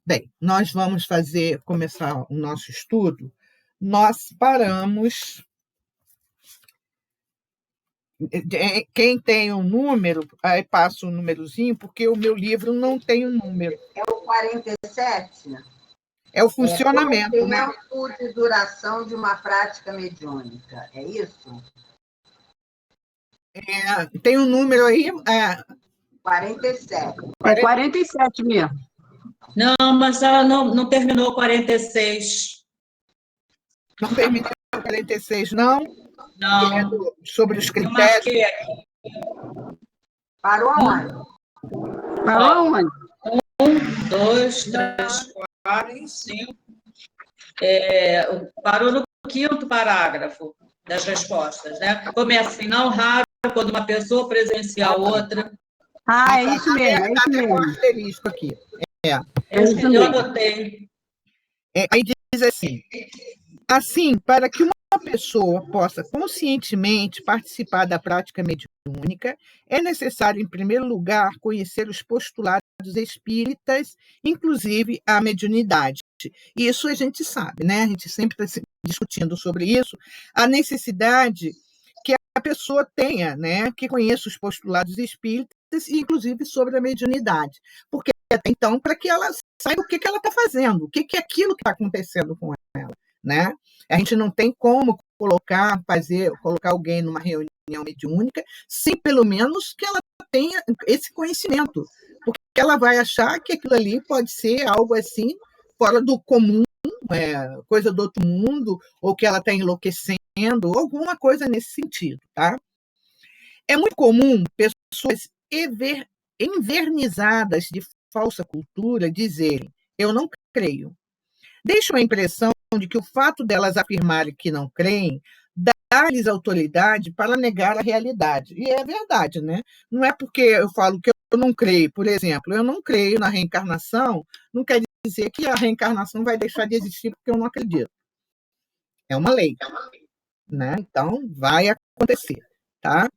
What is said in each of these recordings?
Bem, nós vamos começar o nosso estudo. Nós paramos. Quem tem um número, aí passa o númerozinho, porque o meu livro não tem um número. É o 47? É o funcionamento, qual o né? tempo de duração de uma prática mediúnica, é isso? Tem um número aí. 47. É 47 mesmo. Não, mas ela não terminou 46. Não terminou 46, não? Não. Sobre os Eu critérios. marquei aqui. Parou aonde? Parou aonde? 1, 2, 3, 4, 5. Parou no 5º parágrafo das respostas, né? Começa assim, não raro quando uma pessoa presencia a outra. É isso mesmo, é isso mesmo. Um asterisco aqui. Eu anotei. Aí diz assim, para que uma pessoa possa conscientemente participar da prática mediúnica, é necessário, em primeiro lugar, conhecer os postulados espíritas, inclusive a mediunidade. Isso a gente sabe, né? A gente sempre está discutindo sobre isso, a necessidade que a pessoa tenha, né? Que conheça os postulados espíritas, inclusive sobre a mediunidade. Porque até então, para que ela saiba o que ela está fazendo, o que é aquilo que está acontecendo com ela, né? A gente não tem como colocar alguém numa reunião mediúnica sem, pelo menos, que ela tenha esse conhecimento, porque ela vai achar que aquilo ali pode ser algo assim, fora do comum, coisa do outro mundo, ou que ela está enlouquecendo, ou alguma coisa nesse sentido, tá? É muito comum pessoas envernizadas de falsa cultura dizerem: eu não creio. Deixam a impressão de que o fato delas afirmarem que não creem dá-lhes autoridade para negar a realidade. E é verdade, né? Não é porque eu falo que eu não creio, por exemplo, eu não creio na reencarnação, não quer dizer que a reencarnação vai deixar de existir porque eu não acredito. É uma lei, né? Então, vai acontecer, tá?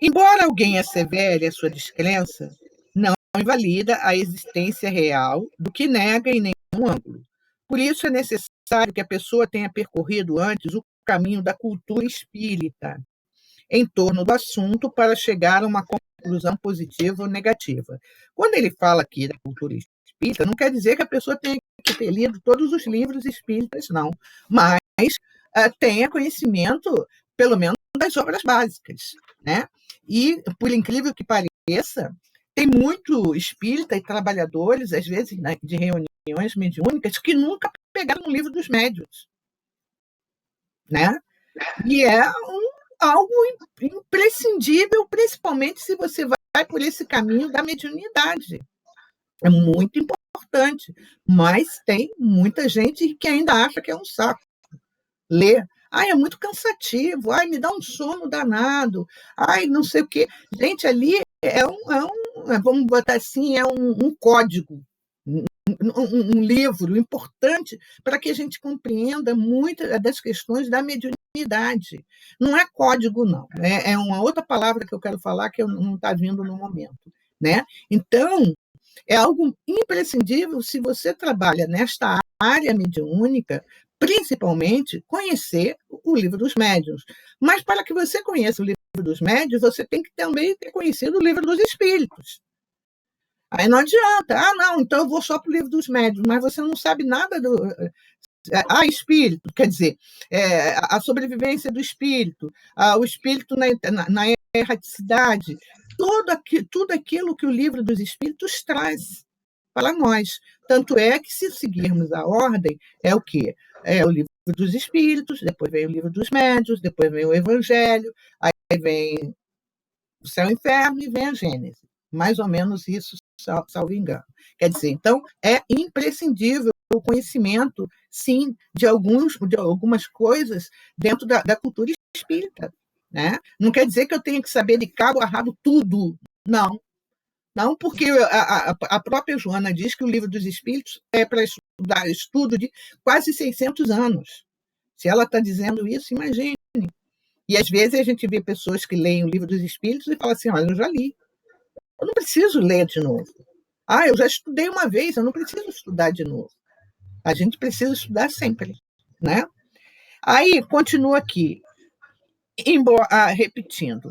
Embora alguém assevere a sua descrença, não invalida a existência real do que nega em nenhum ângulo. Por isso é necessário que a pessoa tenha percorrido antes o caminho da cultura espírita em torno do assunto para chegar a uma conclusão positiva ou negativa. Quando ele fala aqui da cultura espírita, não quer dizer que a pessoa tenha que ter lido todos os livros espíritas, não, mas tenha conhecimento, pelo menos, das obras básicas, né? E, por incrível que pareça, tem muito espírita e trabalhadores, às vezes, né, de reuniões mediúnicas, que nunca pegaram um livro dos médiuns, né? E é algo imprescindível, principalmente se você vai por esse caminho da mediunidade. É muito importante, mas tem muita gente que ainda acha que é um saco ler. É muito cansativo, me dá um sono danado, não sei o quê. Gente, ali vamos botar assim, é um código, um livro importante para que a gente compreenda muitas das questões da mediunidade. Não é código, não. É uma outra palavra que eu quero falar que não está vindo no momento, né? Então, é algo imprescindível se você trabalha nesta área mediúnica, principalmente conhecer o livro dos médiuns. Mas para que você conheça o livro dos médiuns, você tem que também ter conhecido o livro dos espíritos. Aí não adianta, não, então eu vou só para o livro dos médiuns, mas você não sabe nada do. Espírito, quer dizer, a sobrevivência do espírito, o espírito na erraticidade, tudo aquilo que o livro dos espíritos traz para nós. Tanto é que, se seguirmos a ordem, é o quê? É o livro dos espíritos, depois vem o livro dos médiuns, depois vem o evangelho, aí vem o céu e o inferno e vem a Gênese. Mais ou menos isso, salvo engano. Quer dizer, então, é imprescindível o conhecimento, sim, de algumas coisas dentro da cultura espírita, né? Não quer dizer que eu tenha que saber de cabo a rabo tudo, não. Não, porque a própria Joana diz que o livro dos Espíritos é para estudar estudo de quase 600 anos. Se ela está dizendo isso, imagine. E, às vezes, a gente vê pessoas que leem o livro dos Espíritos e falam assim, olha, eu já li. Eu não preciso ler de novo. Eu já estudei uma vez, eu não preciso estudar de novo. A gente precisa estudar sempre, né? Aí, continua aqui, repetindo.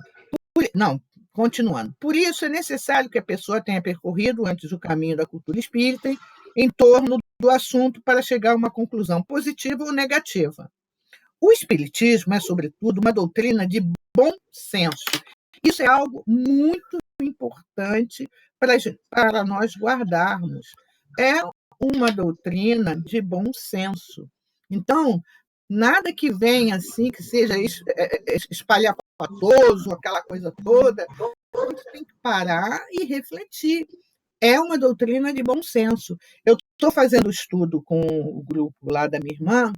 Não, continuando. Por isso, é necessário que a pessoa tenha percorrido antes o caminho da cultura espírita em torno do assunto para chegar a uma conclusão positiva ou negativa. O espiritismo é, sobretudo, uma doutrina de bom senso. Isso é algo muito importante para nós guardarmos. É uma doutrina de bom senso. Então, nada que venha assim, que seja espalhafatoso, aquela coisa toda, a gente tem que parar e refletir. É uma doutrina de bom senso. Eu estou fazendo estudo com o grupo lá da minha irmã,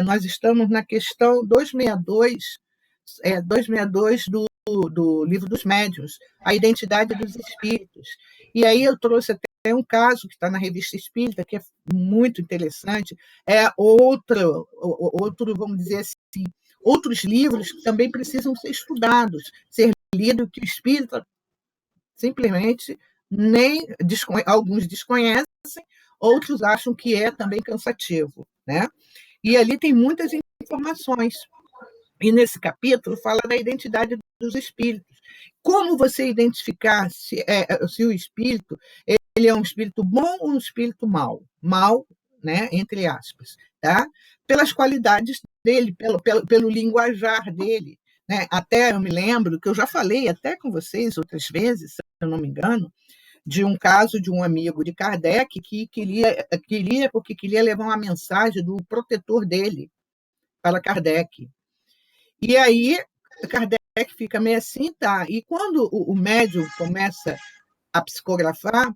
nós estamos na questão 262 do Livro dos Médiuns, a identidade dos espíritos. E aí eu trouxe até um caso que está na Revista Espírita, que é muito interessante, outro, vamos dizer assim, outros livros que também precisam ser estudados, ser lidos, que o espírita simplesmente alguns desconhecem, outros acham que é também cansativo, né? E ali tem muitas informações. E nesse capítulo fala da identidade dos espíritos. Como você identificar se o espírito ele é um espírito bom ou um espírito mau? Mau, né, entre aspas, tá? Pelas qualidades dele, pelo linguajar dele. Né? Até eu me lembro que eu já falei até com vocês outras vezes, se eu não me engano, de um caso de um amigo de Kardec que queria levar uma mensagem do protetor dele para Kardec. E aí Kardec fica meio assim, tá? E quando o médium começa a psicografar,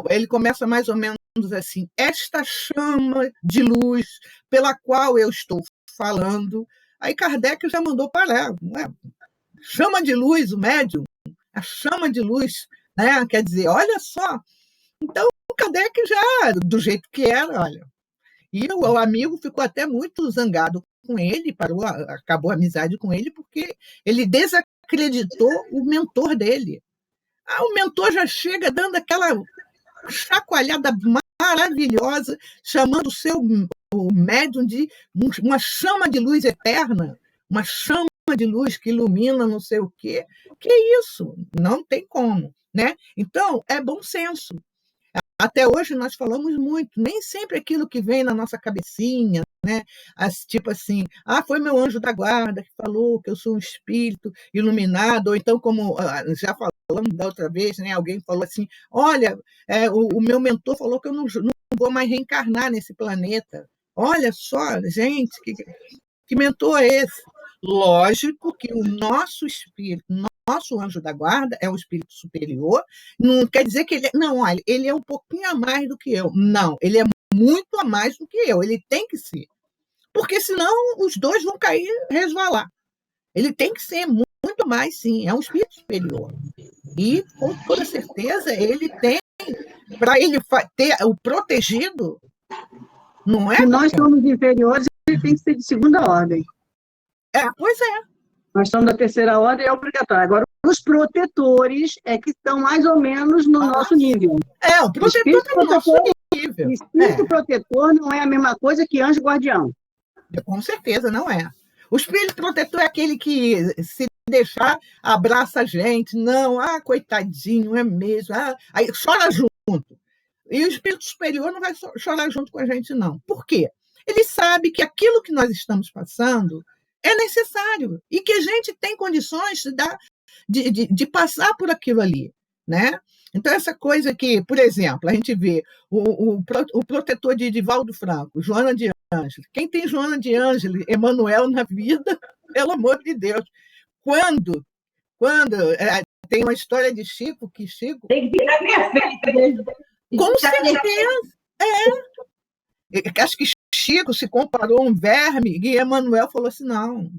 ele começa mais ou menos assim: esta chama de luz pela qual eu estou falando. Aí Kardec já mandou parar. Chama de luz, o médium, a chama de luz, né? Quer dizer, olha só. Então, o Kardec já, do jeito que era, olha. E o amigo ficou até muito zangado com ele, acabou a amizade com ele, porque ele desacreditou o mentor dele. O mentor já chega dando aquela chacoalhada maravilhosa, chamando o médium de uma chama de luz eterna, uma chama de luz que ilumina não sei o quê. Que isso? Não tem como, né? Então, é bom senso. Até hoje nós falamos muito, nem sempre aquilo que vem na nossa cabecinha, né? Tipo assim, foi meu anjo da guarda que falou que eu sou um espírito iluminado, ou então, como já falamos da outra vez, né? Alguém falou assim, olha, o meu mentor falou que eu não vou mais reencarnar nesse planeta. Olha só, gente, que mentor é esse? Lógico que o nosso espírito, nosso anjo da guarda é um espírito superior, não quer dizer que olha, ele é um pouquinho a mais do que eu. Não, ele é muito a mais do que eu, ele tem que ser. Porque senão os dois vão cair, resvalar. Ele tem que ser muito mais, sim, é um espírito superior. E, com toda certeza, ele tem, para ele ter o protegido, não é? Se nós somos inferiores, ele tem que ser de segunda ordem. Pois é. Nós somos da terceira ordem, é obrigatório. Agora, os protetores é que estão mais ou menos no nosso nível. O protetor está no nosso nível. O espírito protetor não é a mesma coisa que anjo guardião. Com certeza, não é. O espírito protetor é aquele que, se deixar, abraça a gente. Não, coitadinho, é mesmo. Aí chora junto. E o espírito superior não vai chorar junto com a gente, não. Por quê? Ele sabe que aquilo que nós estamos passando é necessário e que a gente tem condições de passar por aquilo ali, né? Então, essa coisa que, por exemplo, a gente vê o protetor de Divaldo Franco, Joana de Ângeles. Quem tem Joana de Ângeles, Emanuel na vida, pelo amor de Deus. Quando tem uma história de Chico, que Chico... Tem que virar minha frente. Com certeza. Acho que Chico se comparou a um verme e Emanuel falou assim, não,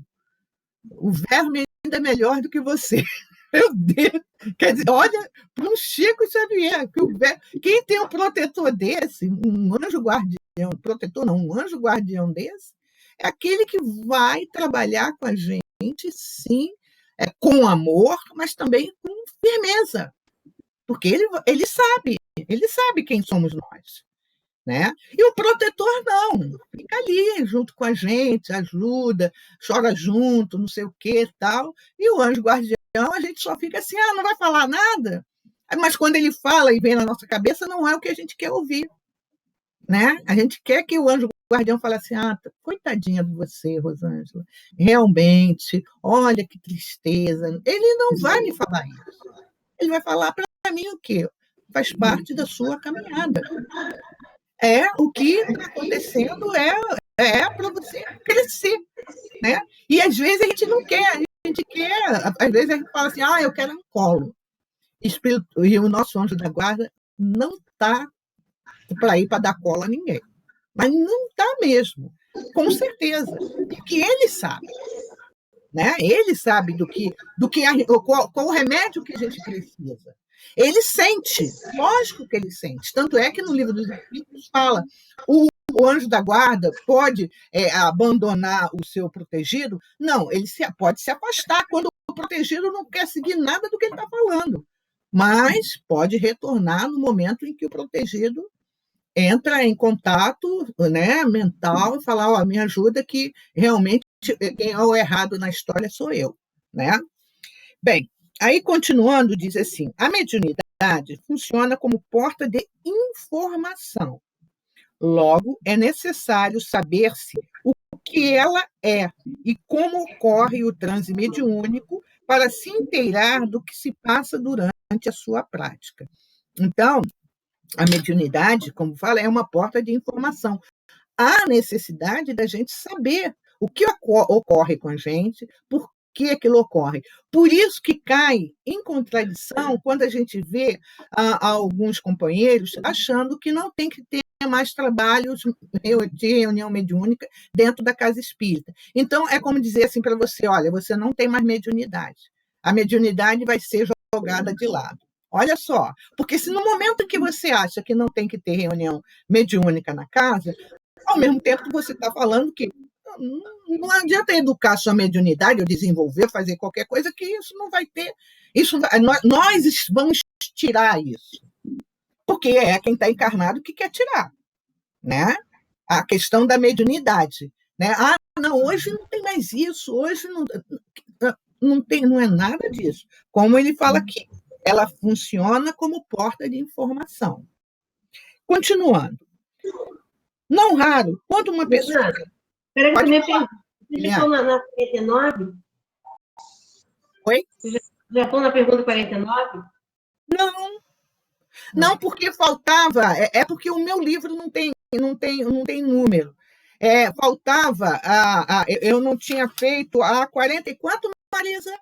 o verme ainda é melhor do que você. Meu Deus! Quer dizer, olha para um Chico Xavier, quem tem um protetor desse, um anjo guardião, protetor não, um anjo guardião desse, é aquele que vai trabalhar com a gente, sim, com amor, mas também com firmeza. porque ele sabe quem somos nós, né? E o protetor não, fica ali junto com a gente, ajuda, chora junto, não sei o que tal. E o anjo guardião, a gente só fica assim, não vai falar nada. Mas quando ele fala e vem na nossa cabeça, não é o que a gente quer ouvir, né? A gente quer que o anjo guardião fale assim, coitadinha de você, Rosângela, realmente, olha que tristeza. Ele não vai me falar isso. Ele vai falar para mim o quê? Faz parte da sua caminhada. O que está acontecendo para você crescer, né? E às vezes a gente não quer, às vezes a gente fala assim, eu quero um colo. E o nosso anjo da guarda não está para ir para dar cola a ninguém. Mas não está mesmo, com certeza. Porque ele sabe. Né? Ele sabe qual o remédio que a gente precisa. Ele sente, lógico que ele sente. Tanto é que no livro dos Espíritos fala o anjo da guarda pode abandonar o seu protegido? Não, ele pode se afastar quando o protegido não quer seguir nada do que ele está falando. Mas pode retornar no momento em que o protegido entra em contato, né, mental e falar, me ajuda que realmente quem é o errado na história sou eu, né? Bem, aí continuando, diz assim, a mediunidade funciona como porta de informação. Logo, é necessário saber-se o que ela é e como ocorre o transe mediúnico para se inteirar do que se passa durante a sua prática. Então, a mediunidade, como fala, é uma porta de informação. Há necessidade da gente saber o que ocorre com a gente, por que aquilo ocorre. Por isso que cai em contradição quando a gente vê alguns companheiros achando que não tem que ter mais trabalhos de reunião mediúnica dentro da casa espírita. Então, é como dizer assim para você, olha, você não tem mais mediunidade. A mediunidade vai ser jogada de lado. Olha só, porque se no momento em que você acha que não tem que ter reunião mediúnica na casa, ao mesmo tempo você está falando que não adianta educar sua mediunidade ou desenvolver, fazer qualquer coisa, que isso não vai ter. Nós vamos tirar isso. Porque é quem está encarnado que quer tirar. Né? A questão da mediunidade. Né? Não, hoje não tem mais isso, hoje não é nada disso. Como ele fala aqui, ela funciona como porta de informação. Continuando. Não raro, quando uma pessoa... Espera que você já estou na 49? Oi? Já estou na pergunta 49? Não, porque faltava... É porque o meu livro não tem número. Faltava... eu não tinha feito a 40 e quanto, Marisa?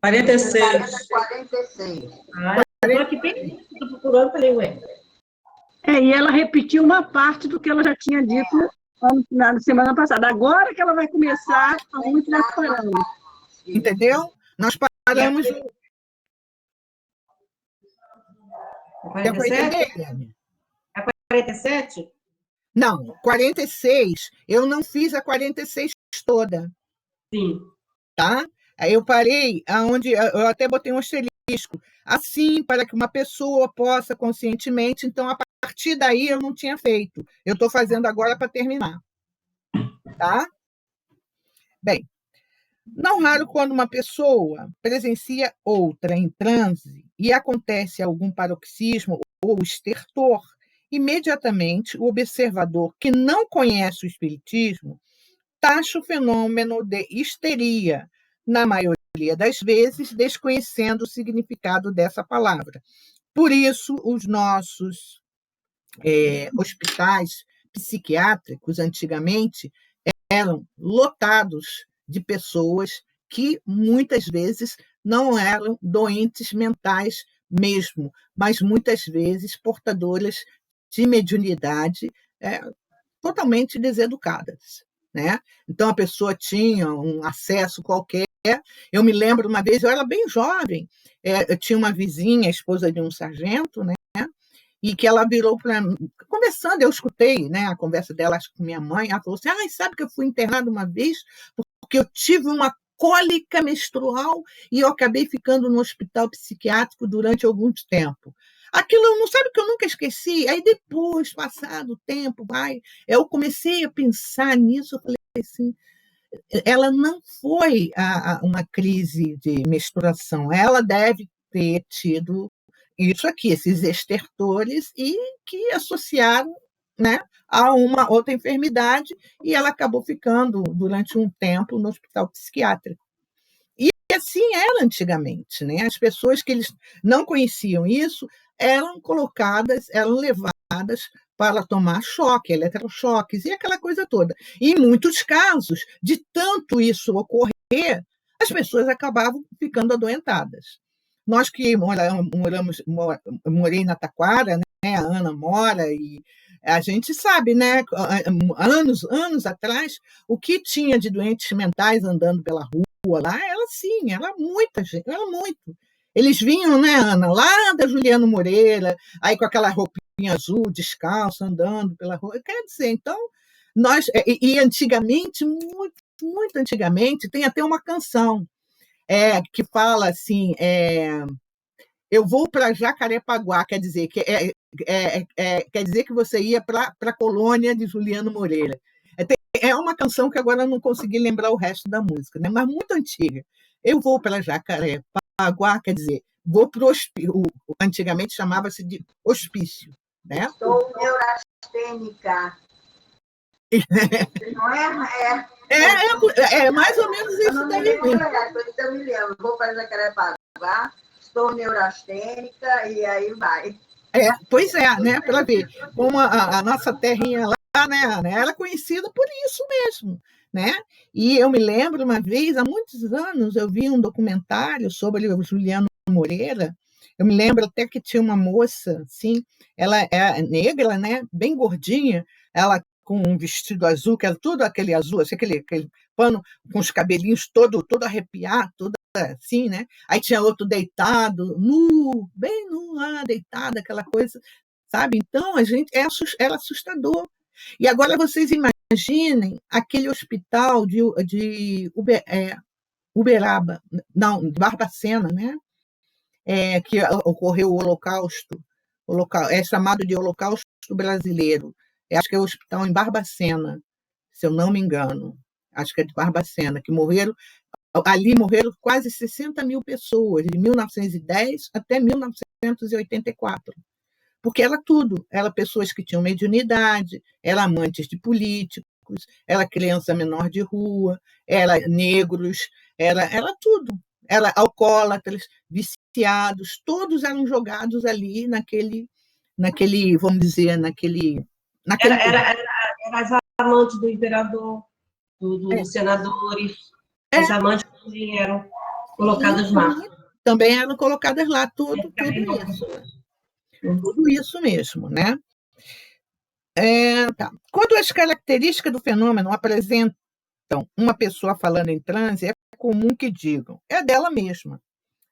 46. 46. Estou aqui bem, estou procurando, falei, ué. E ela repetiu uma parte do que ela já tinha dito na semana passada. Agora que ela vai começar aonde nós paramos. Entendeu? Nós paramos... A 47? A 47? Não, 46, eu não fiz a 46 toda. Sim. Tá? Aí eu parei aonde eu até botei um asterisco. Assim, para que uma pessoa possa conscientemente, então a partir daí eu não tinha feito. Eu estou fazendo agora para terminar. Tá? Bem, não raro quando uma pessoa presencia outra em transe e acontece algum paroxismo ou estertor, imediatamente o observador que não conhece o espiritismo taxa o fenômeno de histeria, na maioria das vezes desconhecendo o significado dessa palavra. Por isso, os nossos hospitais psiquiátricos, antigamente, eram lotados de pessoas que, muitas vezes, não eram doentes mentais mesmo, mas, muitas vezes, portadoras de mediunidade totalmente deseducadas. Né? Então, a pessoa tinha um acesso qualquer. Eu me lembro, uma vez, eu era bem jovem, eu tinha uma vizinha, esposa de um sargento, né? E que ela virou para mim, conversando, eu escutei, né, a conversa dela, acho que com minha mãe, ela falou assim, sabe que eu fui internada uma vez porque eu tive uma cólica menstrual e eu acabei ficando no hospital psiquiátrico durante algum tempo. Aquilo, não sabe que eu nunca esqueci? Aí depois, passado o tempo, eu comecei a pensar nisso, eu falei assim, ela não foi uma crise de menstruação, ela deve ter tido isso aqui, esses estertores, e que associaram, né, a uma outra enfermidade, e ela acabou ficando durante um tempo no hospital psiquiátrico. E assim era antigamente, né? As pessoas que eles não conheciam isso eram colocadas, eram levadas para tomar choque, eletrochoques e aquela coisa toda. E em muitos casos, de tanto isso ocorrer, as pessoas acabavam ficando adoentadas. Nós que morei na Taquara, né? A Ana mora, e a gente sabe, né? Anos atrás, o que tinha de doentes mentais andando pela rua lá, era muita gente, era muito. Eles vinham, né, Ana, lá da Juliano Moreira, aí com aquela roupinha azul, descalço, andando pela rua. Quer dizer, então, e antigamente, muito antigamente, tem até uma canção que fala assim, eu vou para Jacarepaguá, quer dizer que você ia para a colônia de Juliano Moreira. É uma canção que agora eu não consegui lembrar o resto da música, né? Mas muito antiga. Eu vou para Jacarepaguá, quer dizer, vou para o hospício. Antigamente chamava-se de hospício. Né? Estou neurastênica. Não é? É mais ou menos isso daí. Eu me lembro. Vou para Jacarepaguá, estou neurastênica, e aí vai. Pois é, né? Para ver como a nossa terrinha lá, né, Ana? Ela é conhecida por isso mesmo, né? E eu me lembro uma vez, há muitos anos, eu vi um documentário sobre o Juliano Moreira. Eu me lembro até que tinha uma moça, assim, ela é negra, né? Bem gordinha, ela com um vestido azul, que era tudo aquele azul, assim, aquele pano com os cabelinhos todo arrepiado, todo assim, né? Aí tinha outro deitado, nu, bem nu lá, deitado, aquela coisa, sabe? Então, era assustador. E agora vocês imaginem aquele hospital de Uberaba, não, de Barbacena, né? Que ocorreu o Holocausto, é chamado de Holocausto Brasileiro. Acho que é o hospital em Barbacena, se eu não me engano. Acho que é de Barbacena, que ali morreram quase 60 mil pessoas, de 1910 até 1984. Porque era tudo. Era pessoas que tinham mediunidade, era amantes de políticos, era criança menor de rua, era negros, era tudo. Era alcoólatras, viciados, todos eram jogados ali naquele vamos dizer, naquele... Era as amantes do imperador, dos senadores, as amantes também eram colocadas lá. Também eram colocadas lá, tudo isso. Tudo isso mesmo, né? Tá. Quando as características do fenômeno apresentam uma pessoa falando em transe, é comum que digam, é dela mesma.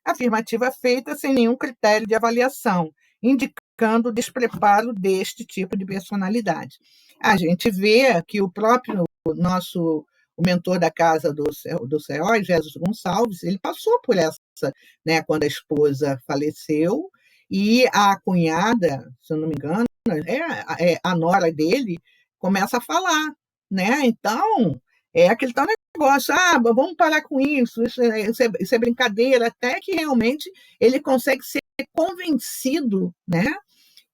Afirmativa feita sem nenhum critério de avaliação, indicando o despreparo deste tipo de personalidade. A gente vê que o próprio o mentor da casa do Céu, Jesus Gonçalves, ele passou por essa, né, quando a esposa faleceu, e a cunhada, se eu não me engano, a nora dele, começa a falar, né? Então, é aquele tal negócio, vamos parar com isso é brincadeira, até que realmente ele consegue ser convencido, né,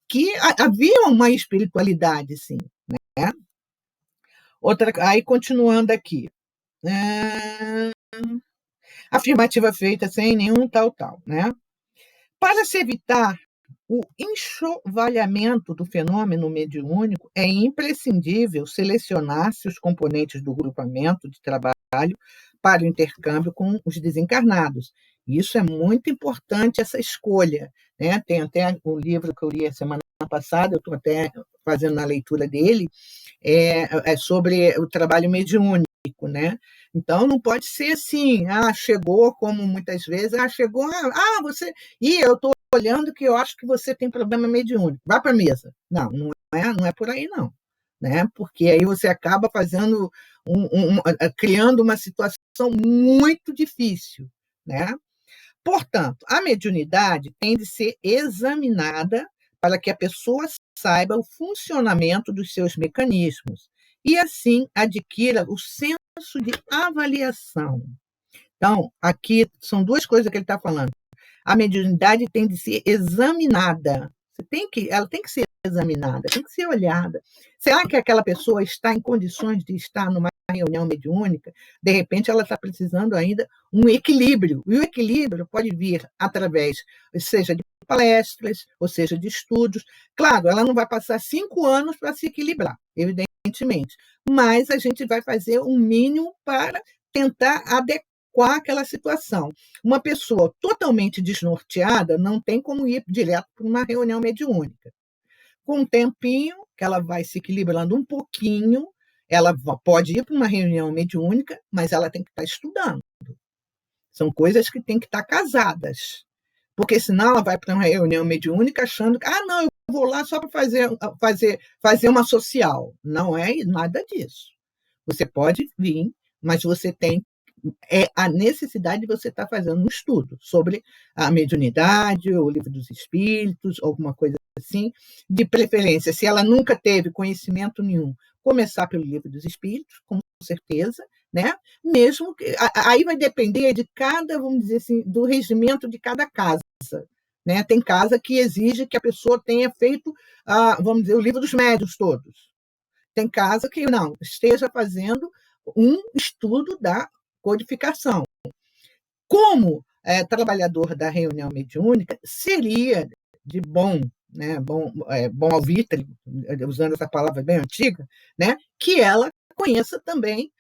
que havia uma espiritualidade, sim, né? Aí, continuando aqui. Afirmativa feita sem nenhum tal, né? Para se evitar o enxovalhamento do fenômeno mediúnico, é imprescindível selecionar-se os componentes do grupamento de trabalho para o intercâmbio com os desencarnados. Isso é muito importante, essa escolha, né? Tem até um livro que eu li a semana passada, eu estou até fazendo a leitura dele, sobre o trabalho mediúnico, né? Então, não pode ser assim, chegou, como muitas vezes, chegou, você... eu estou olhando que eu acho que você tem problema mediúnico, vá para a mesa. Não é por aí, não. né? Porque aí você acaba fazendo criando uma situação muito difícil, né? Portanto, a mediunidade tem de ser examinada para que a pessoa saiba o funcionamento dos seus mecanismos e, assim, adquira o senso de avaliação. Então, aqui são duas coisas que ele está falando. A mediunidade tem de ser examinada. Ela tem que ser examinada, tem que ser olhada. Será que aquela pessoa está em condições de estar numa reunião mediúnica? De repente, ela está precisando ainda um equilíbrio. E o equilíbrio pode vir através, seja de palestras, ou seja, de estudos. Claro, ela não vai passar 5 anos para se equilibrar, evidentemente, mas a gente vai fazer um mínimo para tentar adequar aquela situação. Uma pessoa totalmente desnorteada não tem como ir direto para uma reunião mediúnica. Com um tempinho, que ela vai se equilibrando um pouquinho, ela pode ir para uma reunião mediúnica, mas ela tem que estar estudando. São coisas que têm que estar casadas. Porque senão ela vai para uma reunião mediúnica achando que, não, eu vou lá só para fazer uma social. Não é nada disso. Você pode vir, mas você tem a necessidade de você estar fazendo um estudo sobre a mediunidade, o livro dos espíritos, alguma coisa assim, de preferência, se ela nunca teve conhecimento nenhum, começar pelo livro dos espíritos, com certeza, né? Mesmo que aí vai depender de cada, vamos dizer assim, do regimento de cada casa, né? Tem casa que exige que a pessoa tenha feito, vamos dizer, o livro dos médiuns todos. Tem casa que não, esteja fazendo um estudo da codificação. Como trabalhador da reunião mediúnica, seria de bom, né, bom alvitre, usando essa palavra bem antiga, né, que ela conheça também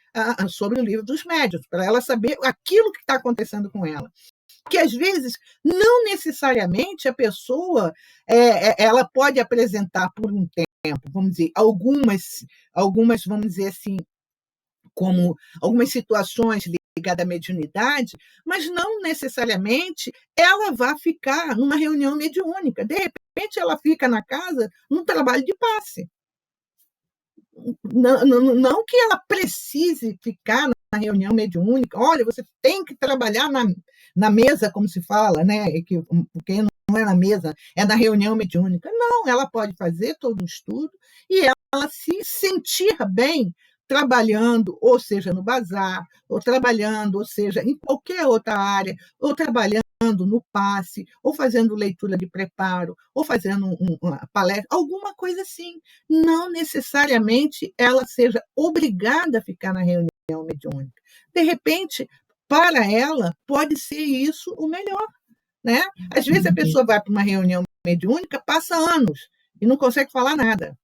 sobre o livro dos médiuns, para ela saber aquilo que está acontecendo com ela. Que às vezes não necessariamente a pessoa ela pode apresentar por um tempo, vamos dizer, algumas, vamos dizer assim, como algumas situações ligadas à mediunidade, mas não necessariamente ela vai ficar numa reunião mediúnica. De repente, ela fica na casa num trabalho de passe. Não que ela precise ficar na reunião mediúnica. Olha, você tem que trabalhar na mesa, como se fala, né? Porque não é na mesa, é na reunião mediúnica. Não, ela pode fazer todo o estudo e ela se sentir bem trabalhando, ou seja, no bazar, ou trabalhando, ou seja, em qualquer outra área, ou trabalhando no passe, ou fazendo leitura de preparo, ou fazendo uma palestra, alguma coisa assim. Não necessariamente ela seja obrigada a ficar na reunião mediúnica. De repente, para ela, pode ser isso o melhor, né? Às vezes a pessoa vai para uma reunião mediúnica, passa anos e não consegue falar nada.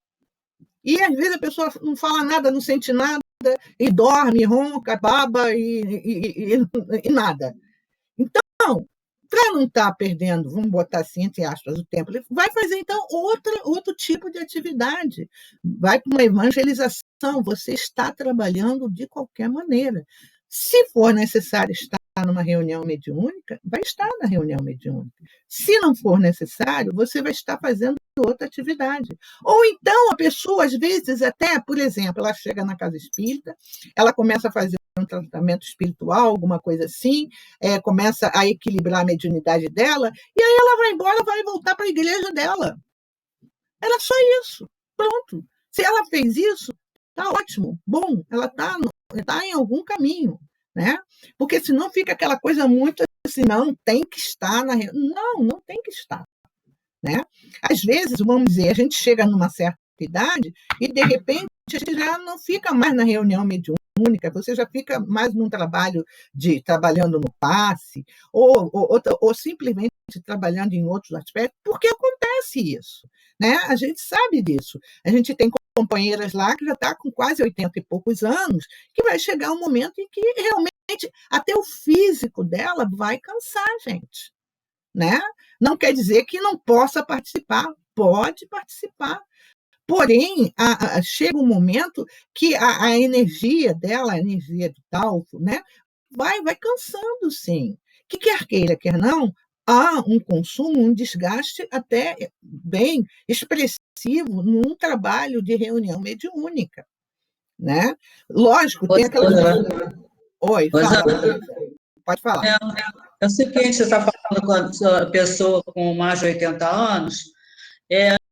E, às vezes, a pessoa não fala nada, não sente nada, e dorme, ronca, baba e nada. Então, para não estar perdendo, vamos botar assim, entre aspas, o tempo, vai fazer, então, outro tipo de atividade. Vai para uma evangelização, você está trabalhando de qualquer maneira. Se for necessário estar numa reunião mediúnica, vai estar na reunião mediúnica. Se não for necessário, você vai estar fazendo outra atividade. Ou então a pessoa, às vezes, até, por exemplo, ela chega na casa espírita, ela começa a fazer um tratamento espiritual, alguma coisa assim, começa a equilibrar a mediunidade dela, e aí ela vai embora, vai voltar para a igreja dela. Era só isso. Pronto. Se ela fez isso, está ótimo, bom, ela está em algum caminho, né? Porque senão fica aquela coisa muito assim, não tem que estar na reunião. Não tem que estar, né? Às vezes, vamos dizer, a gente chega numa certa idade e, de repente, a gente já não fica mais na reunião mediúnica, você já fica mais num trabalho trabalhando no passe, ou simplesmente trabalhando em outros aspectos, porque acontece isso, né? A gente sabe disso. A gente tem companheiras lá que já está com quase 80 e poucos anos, que vai chegar um momento em que realmente até o físico dela vai cansar, gente, né? Não quer dizer que não possa participar, pode participar. Porém, chega um momento que a energia dela, a energia vital, né, vai cansando, sim. Que quer queira, quer não, há um consumo, um desgaste até bem expressivo num trabalho de reunião mediúnica, né? Lógico, tem aquela... Oi, fala. Pode falar. É o seguinte, você está falando com a pessoa com mais de 80 anos,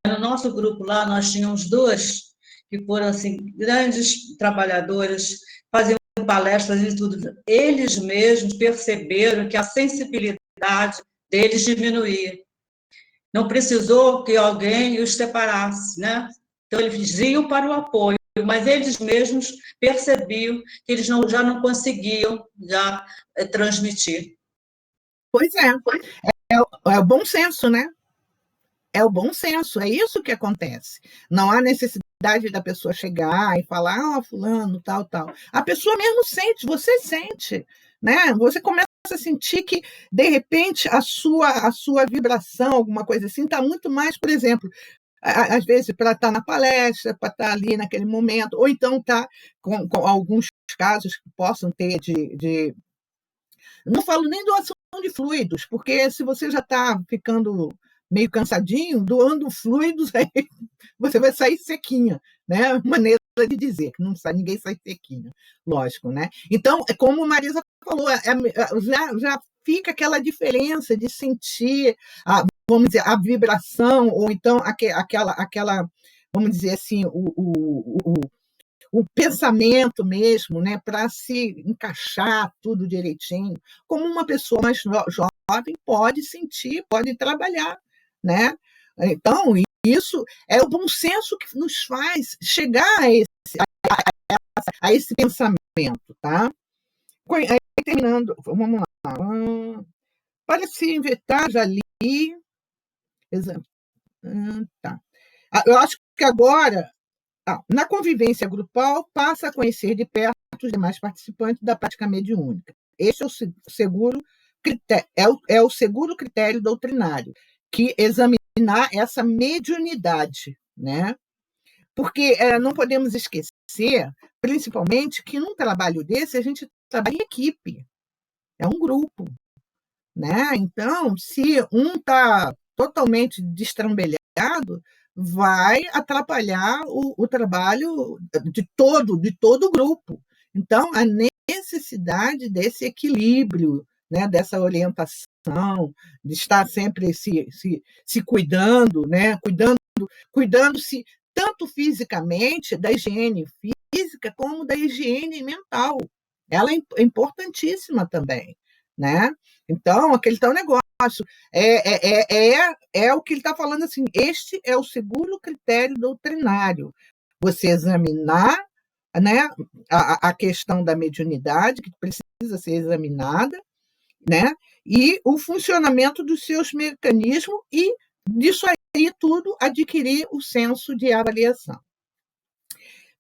no nosso grupo lá, nós tínhamos duas que foram, assim, grandes trabalhadores, faziam palestras e tudo. Eles mesmos perceberam que a sensibilidade deles diminuía. Não precisou que alguém os separasse, né? Então, eles iam para o apoio, mas eles mesmos percebiam que eles já não conseguiam transmitir. Pois é o bom senso, né? É o bom senso, é isso que acontece. Não há necessidade da pessoa chegar e falar, fulano, tal, tal. A pessoa mesmo sente, você sente, né? Você começa a sentir que, de repente, a sua vibração, alguma coisa assim, está muito mais, por exemplo, às vezes para estar na palestra, para estar ali naquele momento, ou então está com alguns casos que possam ter de... Não falo nem doação de fluidos, porque se você já está ficando meio cansadinho, doando fluidos, aí você vai sair sequinha, né? Maneira de dizer, que não sai, ninguém sai sequinho, lógico, né? Então, como a Marisa falou, já fica aquela diferença de sentir, vamos dizer, a vibração, ou então aquela vamos dizer assim, o pensamento mesmo, né, para se encaixar tudo direitinho, como uma pessoa mais jovem pode sentir, pode trabalhar, né? Então, isso é o bom senso que nos faz chegar a esse pensamento, tá? Aí, terminando, vamos lá. Para se inventar, já li. Tá. Eu acho que agora, na convivência grupal, passa a conhecer de perto os demais participantes da prática mediúnica. Esse é o seguro critério doutrinário, que examinar essa mediunidade, né? Porque não podemos esquecer, principalmente, que num trabalho desse a gente trabalha em equipe, é um grupo, né? Então, se um está totalmente destrambelhado, vai atrapalhar o trabalho de todo o grupo. Então, a necessidade desse equilíbrio, né, dessa orientação, de estar sempre se cuidando, né, cuidando-se tanto fisicamente, da higiene física, como da higiene mental. Ela é importantíssima também, né? Então, aquele tal negócio é o que ele está falando assim. Este é o seguro critério doutrinário. Você examinar, né, a questão da mediunidade, que precisa ser examinada, né, e o funcionamento dos seus mecanismos, e disso aí tudo adquirir o senso de avaliação.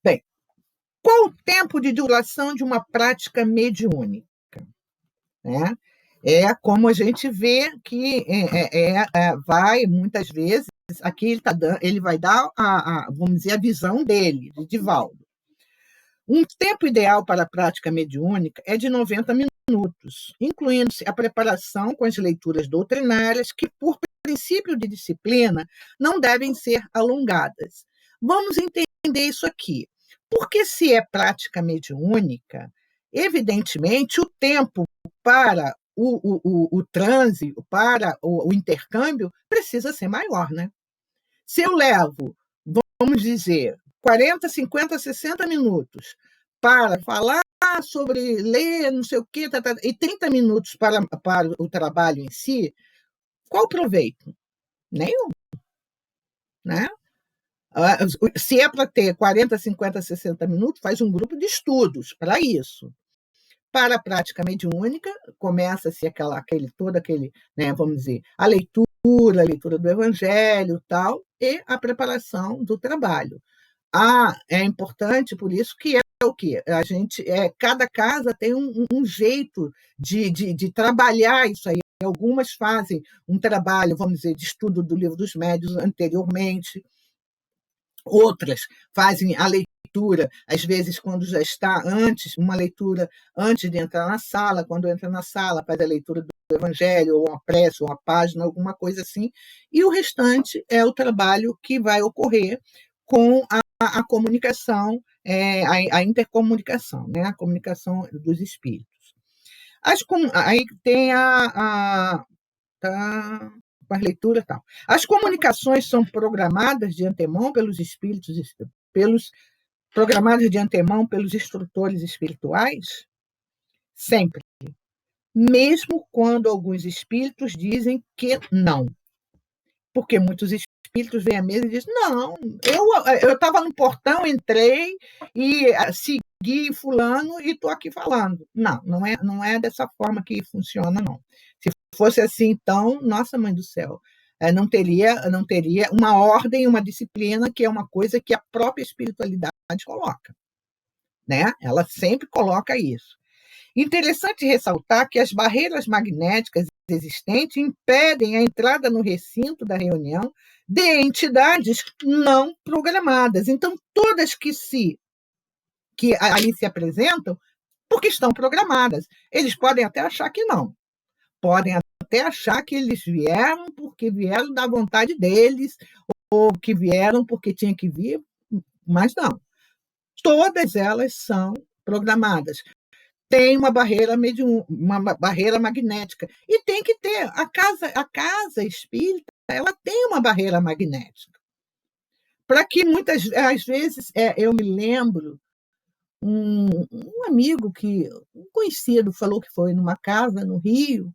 Bem, qual o tempo de duração de uma prática mediúnica? Né? É como a gente vê que vai, muitas vezes, aqui ele vai dar, vamos dizer, a visão dele, de Divaldo. Um tempo ideal para a prática mediúnica é de 90 minutos, incluindo-se a preparação com as leituras doutrinárias, que, por princípio de disciplina, não devem ser alongadas. Vamos entender isso aqui. Porque, se é prática mediúnica, evidentemente, o tempo para o transe, para o intercâmbio, precisa ser maior, né? Se eu levo, vamos dizer, 40, 50, 60 minutos para falar sobre ler, não sei o quê, e 30 minutos para o trabalho em si, qual o proveito? Nenhum. Né? Se é para ter 40, 50, 60 minutos, faz um grupo de estudos para isso. Para a prática mediúnica, começa-se todo aquele, né, vamos dizer, a leitura do Evangelho, tal, e a preparação do trabalho. É importante, por isso, que é o quê? A gente, cada casa tem um jeito de trabalhar isso aí. Algumas fazem um trabalho, vamos dizer, de estudo do Livro dos Médiuns anteriormente, outras fazem a leitura leitura, às vezes, quando já está antes, uma leitura antes de entrar na sala, quando entra na sala, faz a leitura do Evangelho, ou uma prece, ou uma página, alguma coisa assim, e o restante é o trabalho que vai ocorrer com a comunicação, a intercomunicação, né? A comunicação dos espíritos. Aí tem tá, com as leituras e tal. As comunicações são programadas de antemão pelos espíritos, programadas de antemão pelos instrutores espirituais? Sempre. Mesmo quando alguns espíritos dizem que não. Porque muitos espíritos vêm à mesa e dizem, não, eu estava no portão, entrei e segui fulano e estou aqui falando. Não é dessa forma que funciona, não. Se fosse assim, então, nossa mãe do céu, não teria uma ordem, uma disciplina, que é uma coisa que a própria espiritualidade coloca, né? Ela sempre coloca isso. Interessante ressaltar que as barreiras magnéticas existentes impedem a entrada no recinto da reunião de entidades não programadas. Então, todas que ali se apresentam, porque estão programadas. Eles podem até achar que não. Podem até achar que eles vieram porque vieram da vontade deles, ou que vieram porque tinha que vir, mas não. Todas elas são programadas. Tem uma barreira magnética. E tem que ter. A casa espírita, ela tem uma barreira magnética. Para que muitas às vezes, eu me lembro, um amigo um conhecido falou que foi numa casa no Rio,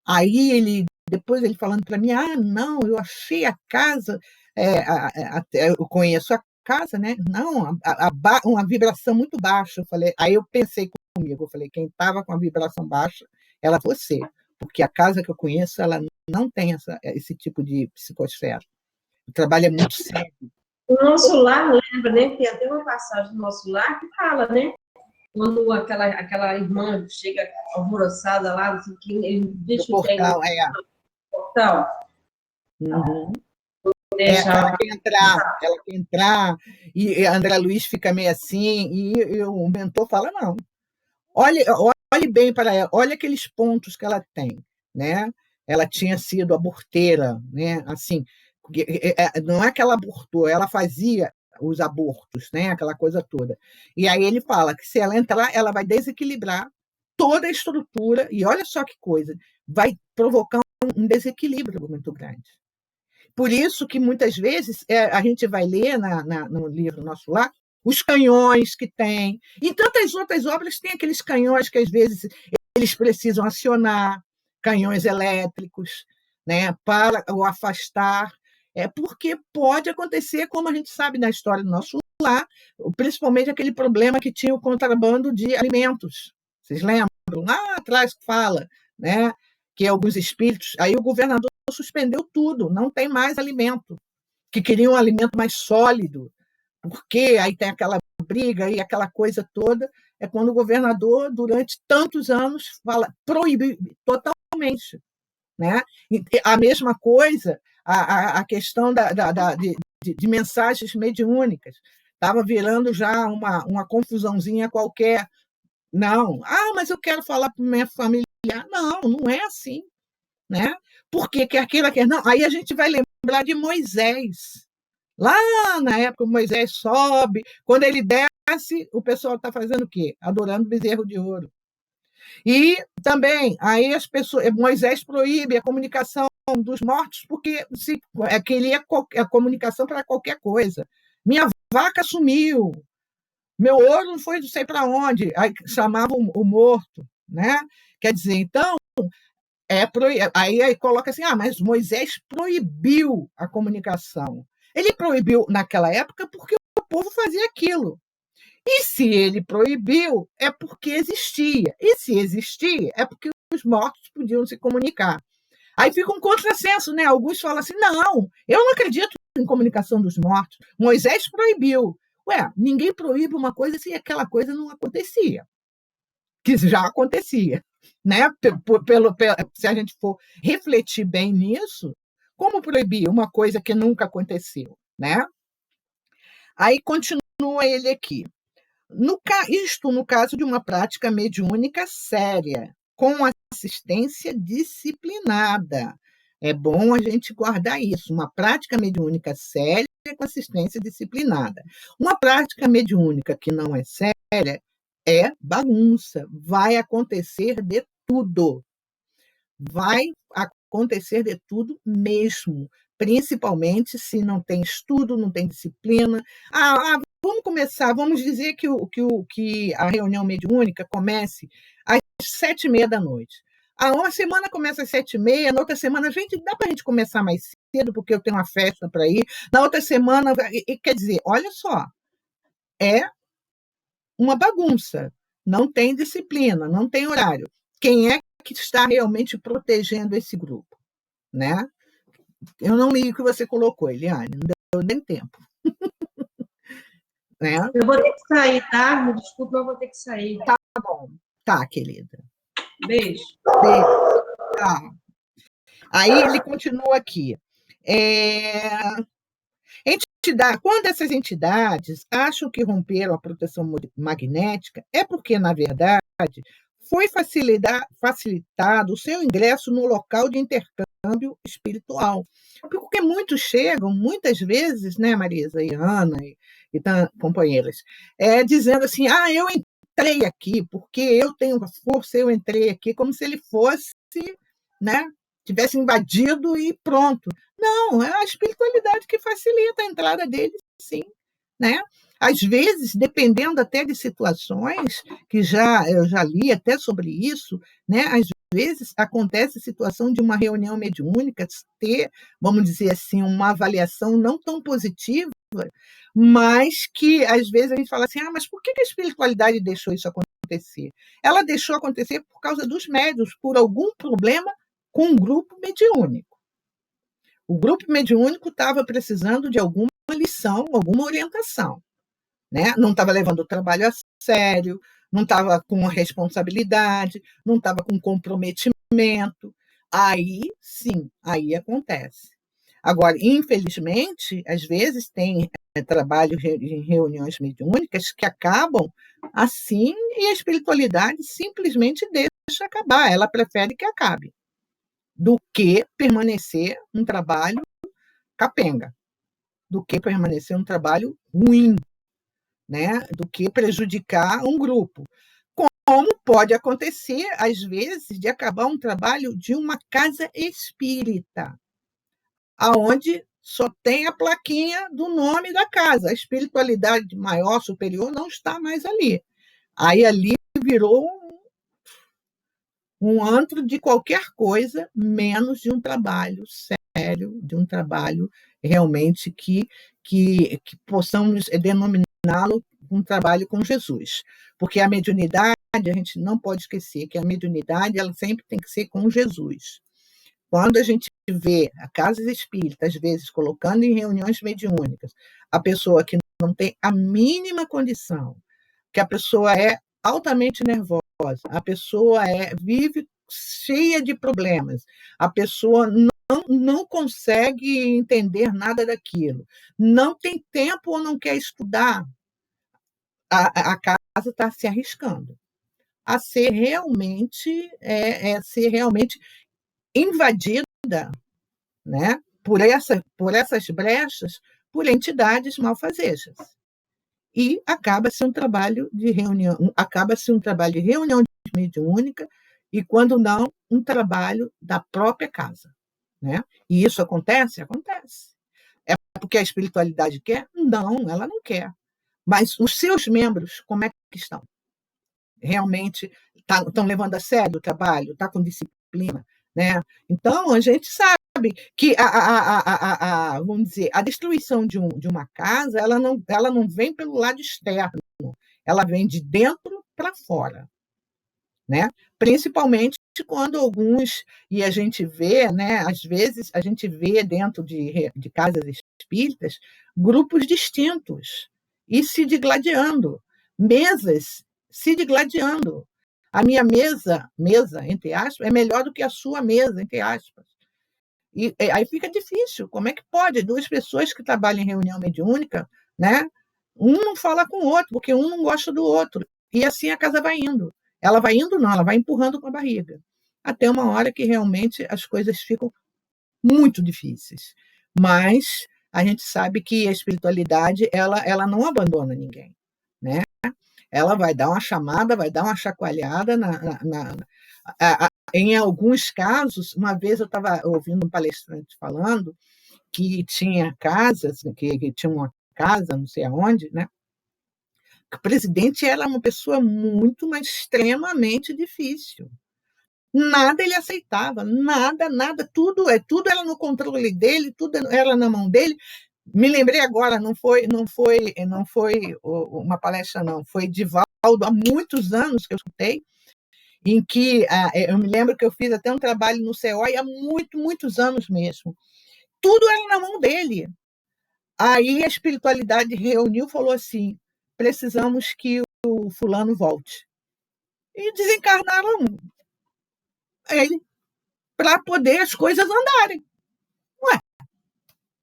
aí depois ele falando para mim, não, eu achei a casa, eu conheço a casa, né? Não, uma vibração muito baixa. Aí eu pensei comigo, eu falei, quem estava com a vibração baixa era você, porque a casa que eu conheço, ela não tem esse tipo de psicosfera. O trabalho é muito sério. O nosso lar, lembra, né? Tem até uma passagem do nosso lar que fala, né? Quando aquela irmã chega alvoroçada lá, não sei o que, ele deixa o portal. Uhum. Ela quer entrar, e André Luiz fica meio assim, e o mentor fala, não, olhe bem para ela, olha aqueles pontos que ela tem, né? Ela tinha sido aborteira, né? Assim, não é que ela abortou, ela fazia os abortos, né? Aquela coisa toda. E aí ele fala que se ela entrar, ela vai desequilibrar toda a estrutura, e olha só que coisa, vai provocar um desequilíbrio muito grande. Por isso que, muitas vezes, a gente vai ler no livro nosso lá, os canhões que tem. Em tantas outras obras, tem aqueles canhões que, às vezes, eles precisam acionar, canhões elétricos, né, para o afastar. Porque pode acontecer, como a gente sabe na história do nosso lar, principalmente aquele problema que tinha o contrabando de alimentos. Vocês lembram? Lá atrás que fala, né, que alguns espíritos... Aí o governador suspendeu tudo, não tem mais alimento, que queriam um alimento mais sólido, porque aí tem aquela briga e aquela coisa toda, é quando o governador, durante tantos anos, proíbe totalmente, né? E a mesma coisa, a questão de mensagens mediúnicas, estava virando já uma confusãozinha qualquer. Não, mas eu quero falar para minha família. Não é assim, né? Porque quer queira, quer não. Aí a gente vai lembrar de Moisés. Lá na época, Moisés sobe, quando ele desce, o pessoal está fazendo o quê? Adorando bezerro de ouro. E também, aí Moisés proíbe a comunicação dos mortos, porque queria a comunicação para qualquer coisa. Minha vaca sumiu, meu ouro não foi não sei para onde, aí chamavam o morto, né? Quer dizer, então, aí coloca assim, mas Moisés proibiu a comunicação. Ele proibiu naquela época porque o povo fazia aquilo. E se ele proibiu, é porque existia. E se existia, é porque os mortos podiam se comunicar. Aí fica um contrassenso, né? Alguns falam assim, não, eu não acredito em comunicação dos mortos. Moisés proibiu. Ninguém proíbe uma coisa se aquela coisa não acontecia. Que já acontecia. Né? Se a gente for refletir bem nisso, como proibir uma coisa que nunca aconteceu, né? Aí, continuando continua ele aqui. Isto no caso de uma prática mediúnica séria, com assistência disciplinada. É bom a gente guardar isso. Uma prática mediúnica séria com assistência disciplinada. Uma prática mediúnica que não é séria é bagunça. Vai acontecer de tudo. Vai acontecer de tudo mesmo. Principalmente se não tem estudo, não tem disciplina. Vamos começar, vamos dizer que a reunião mediúnica comece às 7h30 da noite. Uma semana começa às 7h30, na outra semana, dá para a gente começar mais cedo, porque eu tenho uma festa para ir. Na outra semana, quer dizer, olha só, é uma bagunça, não tem disciplina, não tem horário. Quem é que está realmente protegendo esse grupo? Né? Eu não li o que você colocou, Eliane, não deu nem tempo. Né? Eu vou ter que sair, tá? Me desculpa, eu vou ter que sair. Tá bom. Tá, querida. Beijo. Beijo. Tá. Aí ele continua aqui. Quando essas entidades acham que romperam a proteção magnética, é porque, na verdade, foi facilitado o seu ingresso no local de intercâmbio espiritual. Porque muitos chegam, muitas vezes, né, Marisa e Ana e companheiras, dizendo assim, eu entrei aqui porque eu tenho força, eu entrei aqui, como se ele fosse, né, tivesse invadido e pronto. Não, é a espiritualidade que facilita a entrada dele, sim, né? Às vezes, dependendo até de situações, que eu já li até sobre isso, né? Às vezes acontece a situação de uma reunião mediúnica ter, vamos dizer assim, uma avaliação não tão positiva, mas que às vezes a gente fala assim, mas por que a espiritualidade deixou isso acontecer? Ela deixou acontecer por causa dos médiuns, por algum problema com o grupo mediúnico. O grupo mediúnico estava precisando de alguma lição, alguma orientação. Né? Não estava levando o trabalho a sério, não estava com responsabilidade, não estava com comprometimento. Aí, sim, aí acontece. Agora, infelizmente, às vezes tem trabalho em reuniões mediúnicas que acabam assim e a espiritualidade simplesmente deixa acabar. Ela prefere que acabe do que permanecer um trabalho capenga, do que permanecer um trabalho ruim, né? Do que prejudicar um grupo. Como pode acontecer, às vezes, de acabar um trabalho de uma casa espírita, aonde só tem a plaquinha do nome da casa. A espiritualidade maior, superior, não está mais ali. Aí ali virou um antro de qualquer coisa, menos de um trabalho sério, de um trabalho realmente que possamos denominá-lo um trabalho com Jesus. Porque a mediunidade, a gente não pode esquecer que a mediunidade ela sempre tem que ser com Jesus. Quando a gente vê a casas espíritas, às vezes, colocando em reuniões mediúnicas, a pessoa que não tem a mínima condição, que a pessoa é altamente nervosa, a pessoa vive cheia de problemas, a pessoa não consegue entender nada daquilo, não tem tempo ou não quer estudar, a casa está se arriscando a ser realmente, ser realmente invadida, né, por essas brechas, por entidades malfazejas. E acaba-se um trabalho de reunião, mediúnica, e quando não, um trabalho da própria casa. Né? E isso acontece? Acontece. É porque a espiritualidade quer? Não, ela não quer. Mas os seus membros, como é que estão? Realmente estão levando a sério o trabalho? Está com disciplina? Né? Então, a gente sabe que vamos dizer, a destruição de uma casa ela não vem pelo lado externo, ela vem de dentro para fora. Né? Principalmente quando e a gente vê, né, às vezes, a gente vê dentro de casas espíritas grupos distintos e se digladiando, mesas se digladiando. A minha mesa, entre aspas, é melhor do que a sua mesa, entre aspas. E aí fica difícil. Como é que pode? 2 pessoas que trabalham em reunião mediúnica, né, Um não fala com o outro, porque um não gosta do outro. E assim a casa vai indo. Ela vai indo, não, ela vai empurrando com a barriga. Até uma hora que realmente as coisas ficam muito difíceis. Mas a gente sabe que a espiritualidade, ela não abandona ninguém, né? Ela vai dar uma chamada, vai dar uma chacoalhada em alguns casos. Uma vez eu estava ouvindo um palestrante falando que tinha casas, que tinha uma casa, não sei aonde, né? O presidente era uma pessoa muito, mas extremamente difícil. Nada ele aceitava, nada, tudo era no controle dele, tudo era na mão dele. Me lembrei agora, não foi uma palestra, não, foi Divaldo, há muitos anos que eu escutei, em que eu me lembro que eu fiz até um trabalho no CEOI há muitos anos mesmo. Tudo era na mão dele. Aí a espiritualidade reuniu e falou assim: precisamos que o fulano volte. E desencarnaram ele para poder as coisas andarem. Ué,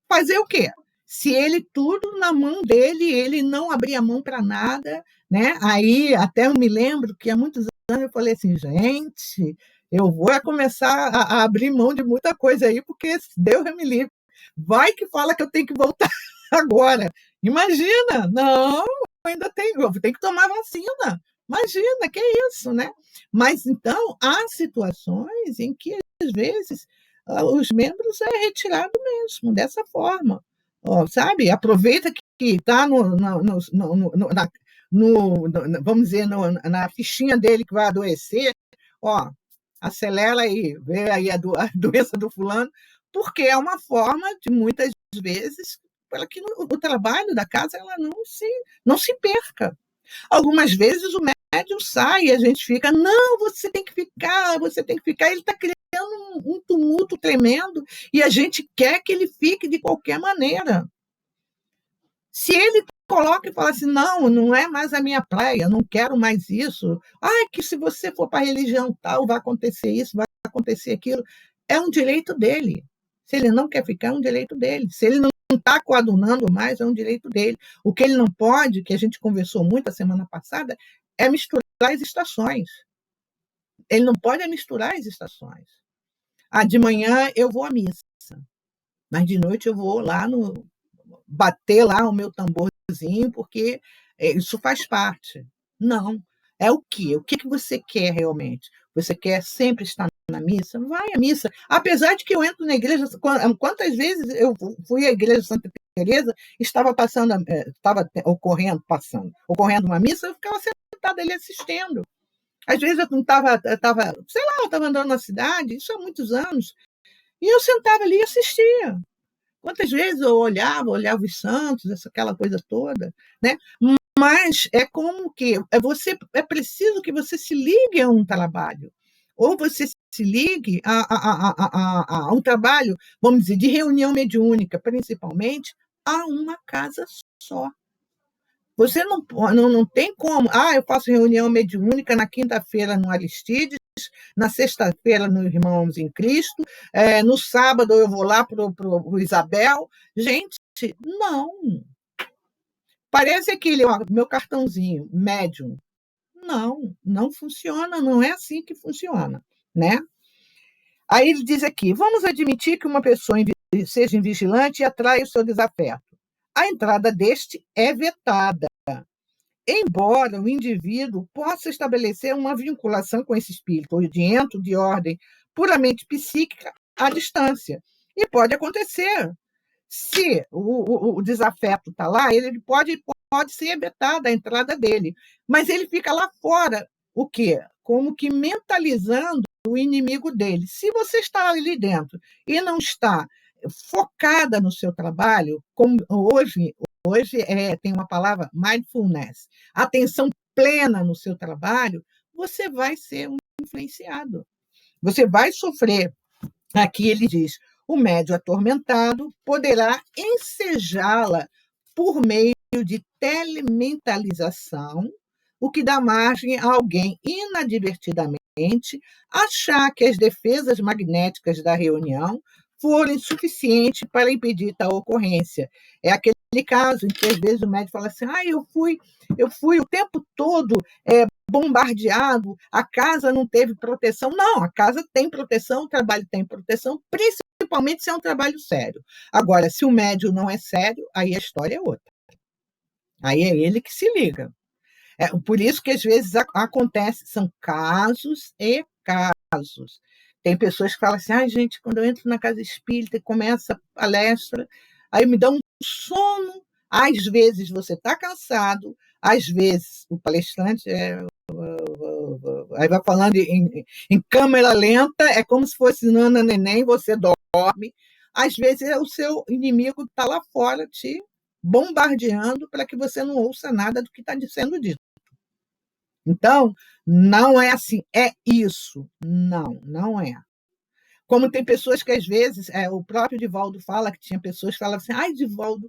fazer o quê? Se ele tudo na mão dele, ele não abria mão para nada, né? Aí até eu me lembro que há muitos anos eu falei assim, gente, eu vou começar a abrir mão de muita coisa aí, porque Deus me livre. Vai que fala que eu tenho que voltar agora. Imagina, não, ainda tenho que tomar vacina. Imagina, que é isso, né? Mas então há situações em que às vezes os membros é retirado mesmo dessa forma, sabe? Aproveita que está vamos dizer, na fichinha dele que vai adoecer, acelera aí, vê aí a doença do fulano, porque é uma forma de, muitas vezes, para que o trabalho da casa ela não se perca. Algumas vezes o médium sai e a gente fica, não, você tem que ficar, ele está criando um tumulto tremendo e a gente quer que ele fique de qualquer maneira. Se ele coloca e fala assim, não é mais a minha praia, não quero mais isso, que se você for para a religião tal, vai acontecer isso, vai acontecer aquilo, é um direito dele. Se ele não quer ficar, é um direito dele. Se ele não está coadunando mais, é um direito dele. O que ele não pode, que a gente conversou muito a semana passada, é misturar as estações. Ele não pode misturar as estações. De manhã eu vou à missa, mas de noite eu vou lá bater lá o meu tamborzinho, porque isso faz parte. Não. É o quê? O que você quer realmente? Você quer sempre estar na missa? Vai à missa. Apesar de que eu entro na igreja, quantas vezes eu fui à igreja de Santa Teresa, estava ocorrendo uma missa, eu ficava sentada ali assistindo. Às vezes eu estava andando na cidade, isso há muitos anos, e eu sentava ali e assistia. Quantas vezes eu olhava os santos, aquela coisa toda, né? Mas é como que é preciso que você se ligue a um trabalho, ou você se ligue a um trabalho, vamos dizer, de reunião mediúnica, principalmente, a uma casa só. Você não tem como. Eu faço reunião mediúnica na quinta-feira no Aristides, na sexta-feira no Irmãos em Cristo, no sábado eu vou lá para o Isabel. Gente, não. Parece aquele meu cartãozinho, médium. Não funciona, não é assim que funciona, né? Aí ele diz aqui, vamos admitir que uma pessoa seja invigilante e atraia o seu desafeto. A entrada deste é vetada, embora o indivíduo possa estabelecer uma vinculação com esse espírito odiento de ordem puramente psíquica à distância. E pode acontecer. Se o desafeto está lá, ele pode ser vetado a entrada dele, mas ele fica lá fora, o quê? Como que mentalizando o inimigo dele. Se você está ali dentro e não está focada no seu trabalho, como hoje tem uma palavra, mindfulness, atenção plena no seu trabalho, você vai ser um influenciado. Você vai sofrer. Aqui ele diz, o médium atormentado poderá ensejá-la por meio de telementalização, o que dá margem a alguém inadvertidamente achar que as defesas magnéticas da reunião forem suficientes para impedir tal ocorrência. É aquele caso em que, às vezes, o médico fala assim, eu fui o tempo todo bombardeado, a casa não teve proteção. Não, a casa tem proteção, o trabalho tem proteção, principalmente se é um trabalho sério. Agora, se o médium não é sério, aí a história é outra. Aí é ele que se liga. Por isso que, às vezes, acontece, são casos e casos. Tem pessoas que falam assim, gente, quando eu entro na casa espírita e começa a palestra, aí me dá um sono, às vezes você está cansado, às vezes o palestrante aí vai falando em câmera lenta, é como se fosse Nana Neném, você dorme, às vezes é o seu inimigo que está lá fora te bombardeando para que você não ouça nada do que está sendo dito. Então, não é assim, é isso. Não é. Como tem pessoas que, às vezes, o próprio Divaldo fala, que tinha pessoas que falavam assim, Divaldo,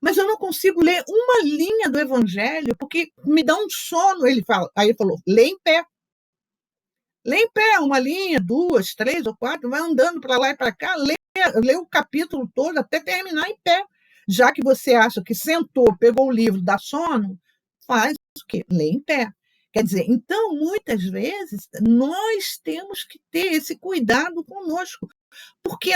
mas eu não consigo ler uma linha do Evangelho, porque me dá um sono. Aí ele falou, lê em pé. Lê em pé, uma linha, 2, 3 ou 4, vai andando para lá e para cá, lê o capítulo todo até terminar em pé. Já que você acha que sentou, pegou o livro, dá sono, faz o quê? Lê em pé. Quer dizer, então, muitas vezes, nós temos que ter esse cuidado conosco, porque,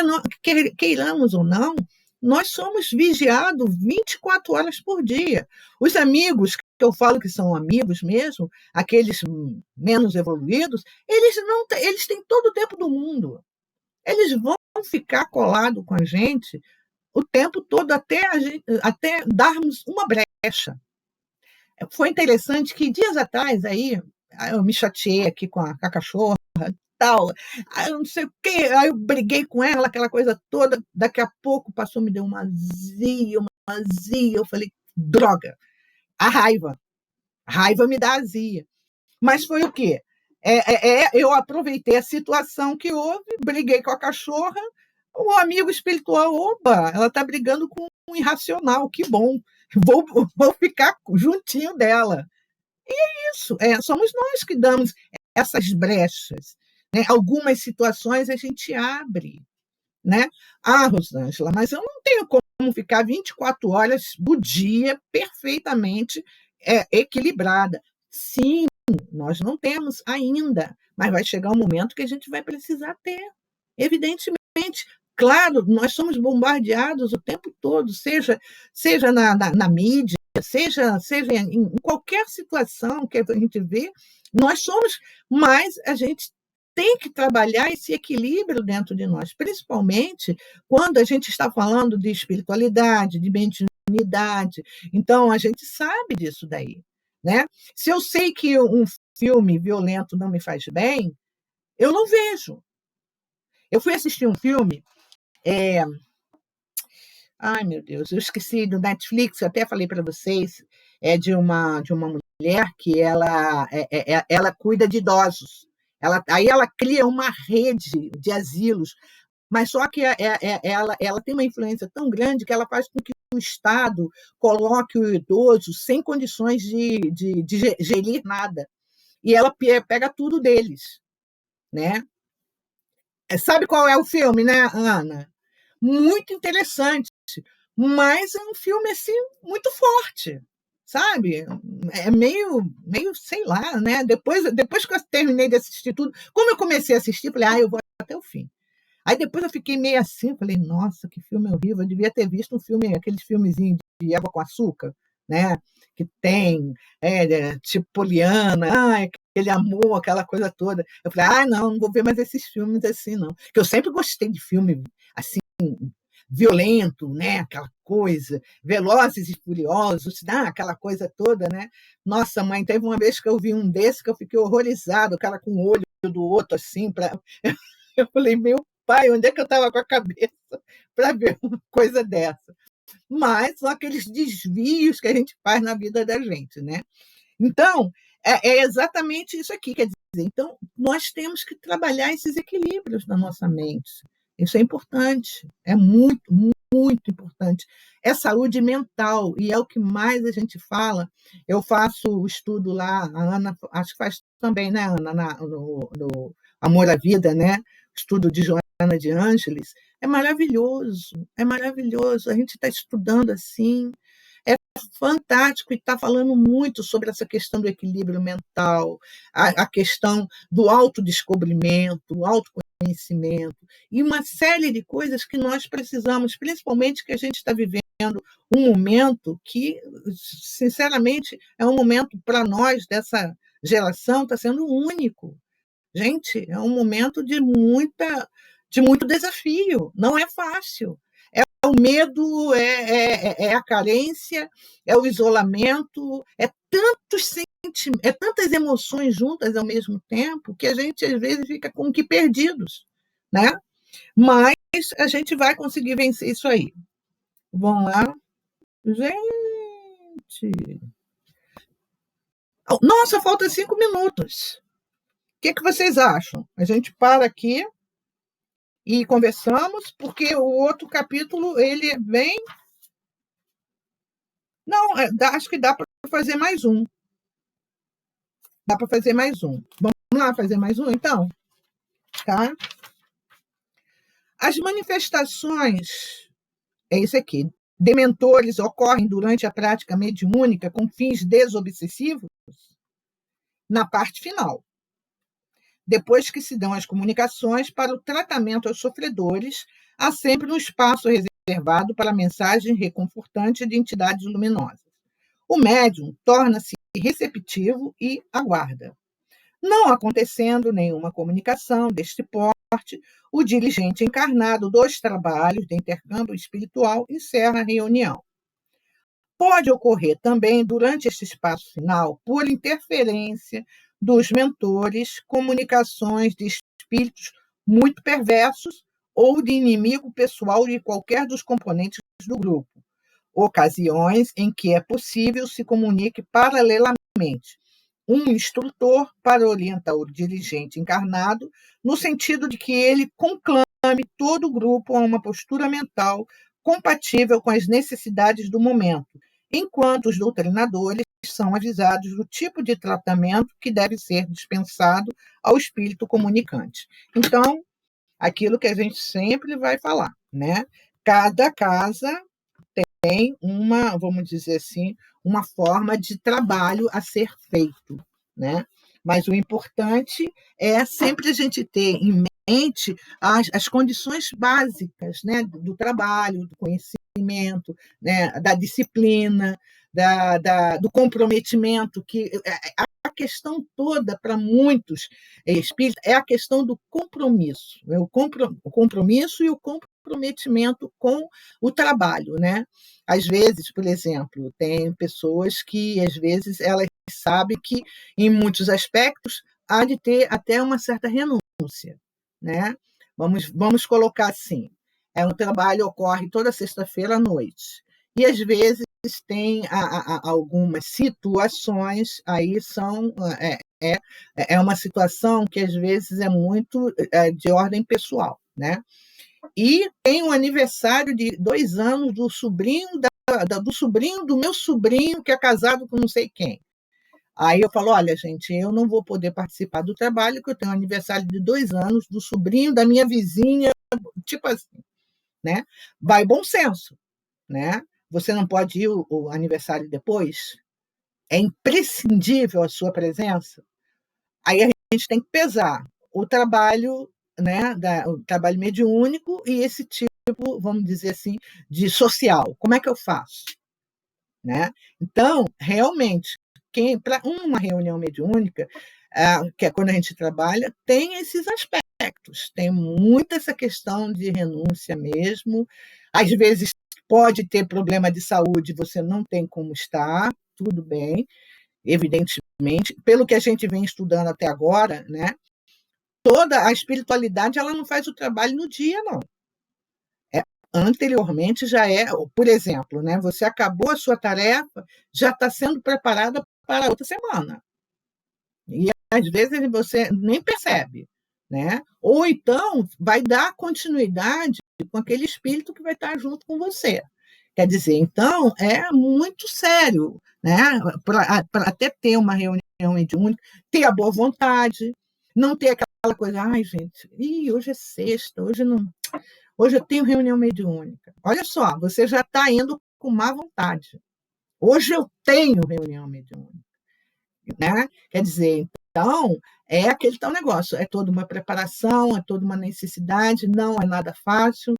queiramos ou não, nós somos vigiados 24 horas por dia. Os amigos, que eu falo que são amigos mesmo, aqueles menos evoluídos, eles têm todo o tempo do mundo. Eles vão ficar colados com a gente o tempo todo até darmos uma brecha. Foi interessante que dias atrás aí eu me chateei aqui com a cachorra, tal, eu não sei o quê, aí eu briguei com ela, aquela coisa toda, daqui a pouco passou, me deu uma azia, eu falei, droga, a raiva me dá azia. Mas foi o quê? Eu aproveitei a situação que houve, briguei com a cachorra, o amigo espiritual, opa, ela está brigando com um irracional, que bom, vou ficar juntinho dela. E é isso, somos nós que damos essas brechas. Né? Algumas situações a gente abre. Né? Rosângela, mas eu não tenho como ficar 24 horas do dia perfeitamente equilibrada. Sim, nós não temos ainda, mas vai chegar um momento que a gente vai precisar ter, evidentemente. Claro, nós somos bombardeados o tempo todo, seja na mídia, seja em qualquer situação que a gente vê, nós somos, mas a gente tem que trabalhar esse equilíbrio dentro de nós, principalmente quando a gente está falando de espiritualidade, de mediunidade. Então, a gente sabe disso daí. Né? Se eu sei que um filme violento não me faz bem, eu não vejo. Eu fui assistir um filme... Ai, meu Deus, eu esqueci do Netflix, eu até falei para vocês, de uma mulher que ela cuida de idosos. Aí ela cria uma rede de asilos, mas só que ela tem uma influência tão grande que ela faz com que o Estado coloque o idoso sem condições de gerir nada. E ela pega tudo deles. Né? Sabe qual é o filme, né, Ana? Muito interessante, mas é um filme assim, muito forte. Sabe? É meio, sei lá, né? Depois que eu terminei de assistir tudo, como eu comecei a assistir, falei, eu vou até o fim. Aí depois eu fiquei meio assim, falei, nossa, que filme horrível, eu devia ter visto um filme, aqueles filmezinhos de água com açúcar, né? Que tem, tipo Poliana, aquele amor, aquela coisa toda. Eu falei, não vou ver mais esses filmes assim, não. Porque eu sempre gostei de filme assim, violento, né? Aquela coisa, Velozes e Furiosos, aquela coisa toda, né? Nossa, mãe, teve uma vez que eu vi um desse que eu fiquei horrorizado, o cara com o olho do outro assim, eu falei, meu pai, onde é que eu estava com a cabeça para ver uma coisa dessa? Mas são aqueles desvios que a gente faz na vida da gente, né? Então, é exatamente isso aqui, quer dizer, então, nós temos que trabalhar esses equilíbrios na nossa mente. Isso é importante, é muito, muito importante. É saúde mental, e é o que mais a gente fala. Eu faço o estudo lá, a Ana, acho que faz também, né, Ana, no Amor à Vida, né? Estudo de Joana de Ângeles. É maravilhoso, é maravilhoso. A gente está estudando assim, é fantástico e está falando muito sobre essa questão do equilíbrio mental, a questão do autodescobrimento, o autoconhecimento, e uma série de coisas que nós precisamos, principalmente que a gente está vivendo um momento que, sinceramente, é um momento para nós, dessa geração, está sendo único. Gente, é um momento de muito desafio, não é fácil. É o medo, é a carência, é o isolamento, é tantas emoções juntas ao mesmo tempo que a gente, às vezes, fica com que perdidos, né? Mas a gente vai conseguir vencer isso aí. Vamos lá. Gente! Nossa, falta 5 minutos. O que vocês acham? A gente para aqui e conversamos, porque o outro capítulo, ele é bem... Não, acho que dá para fazer mais um. Dá para fazer mais um. Vamos lá fazer mais um, então? Tá? As manifestações, é isso aqui, de mentores ocorrem durante a prática mediúnica com fins desobsessivos na parte final, depois que se dão as comunicações para o tratamento aos sofredores, há sempre um espaço reservado para a mensagem reconfortante de entidades luminosas. O médium torna-se receptivo e aguarda. Não acontecendo nenhuma comunicação deste porte, o dirigente encarnado dos trabalhos de intercâmbio espiritual encerra a reunião. Pode ocorrer também, durante este espaço final, por interferência dos mentores, comunicações de espíritos muito perversos ou de inimigo pessoal de qualquer dos componentes do grupo. Ocasiões em que é possível se comunique paralelamente um instrutor para orientar o dirigente encarnado, no sentido de que ele conclame todo o grupo a uma postura mental compatível com as necessidades do momento, enquanto os doutrinadores são avisados do tipo de tratamento que deve ser dispensado ao espírito comunicante. Então, aquilo que a gente sempre vai falar, né? Cada casa tem uma, vamos dizer assim, uma forma de trabalho a ser feito, né? Mas o importante é sempre a gente ter em mente as condições básicas, né, do trabalho, do conhecimento, né, da disciplina, do comprometimento, que a questão toda para muitos espíritos é a questão do compromisso, o compromisso e o comprometimento com o trabalho, né? Às vezes, por exemplo, tem pessoas que, às vezes, elas sabem que, em muitos aspectos, há de ter até uma certa renúncia, né? Vamos colocar assim, um trabalho ocorre toda sexta-feira à noite, e, às vezes, tem algumas situações, aí é uma situação que, às vezes, é muito de ordem pessoal, né? E tem o aniversário de 2 anos do sobrinho do meu sobrinho, que é casado com não sei quem. Aí eu falo, olha, gente, eu não vou poder participar do trabalho, porque eu tenho o aniversário de 2 anos do sobrinho da minha vizinha, tipo assim, né? Vai bom senso, né? Você não pode ir o aniversário depois? É imprescindível a sua presença? Aí a gente tem que pesar o trabalho, né, o trabalho mediúnico e esse tipo, vamos dizer assim, de social. Como é que eu faço? Né? Então, realmente, para uma reunião mediúnica, que é quando a gente trabalha, tem esses aspectos, tem muito essa questão de renúncia mesmo. Às vezes pode ter problema de saúde, você não tem como estar, tudo bem, evidentemente. Pelo que a gente vem estudando até agora, né, toda a espiritualidade ela não faz o trabalho no dia, não. Anteriormente já por exemplo, né, você acabou a sua tarefa, já está sendo preparada para outra semana. E às vezes você nem percebe, né? Ou então vai dar continuidade com aquele espírito que vai estar junto com você. Quer dizer, então é muito sério, né? Para até ter uma reunião mediúnica, ter a boa vontade, não ter aquela coisa, ai, gente, hoje é sexta, Hoje eu tenho reunião mediúnica. Olha só, você já está indo com má vontade. Hoje eu tenho reunião mediúnica. Né? Quer dizer, então, é aquele tal negócio, é toda uma preparação, é toda uma necessidade, não é nada fácil,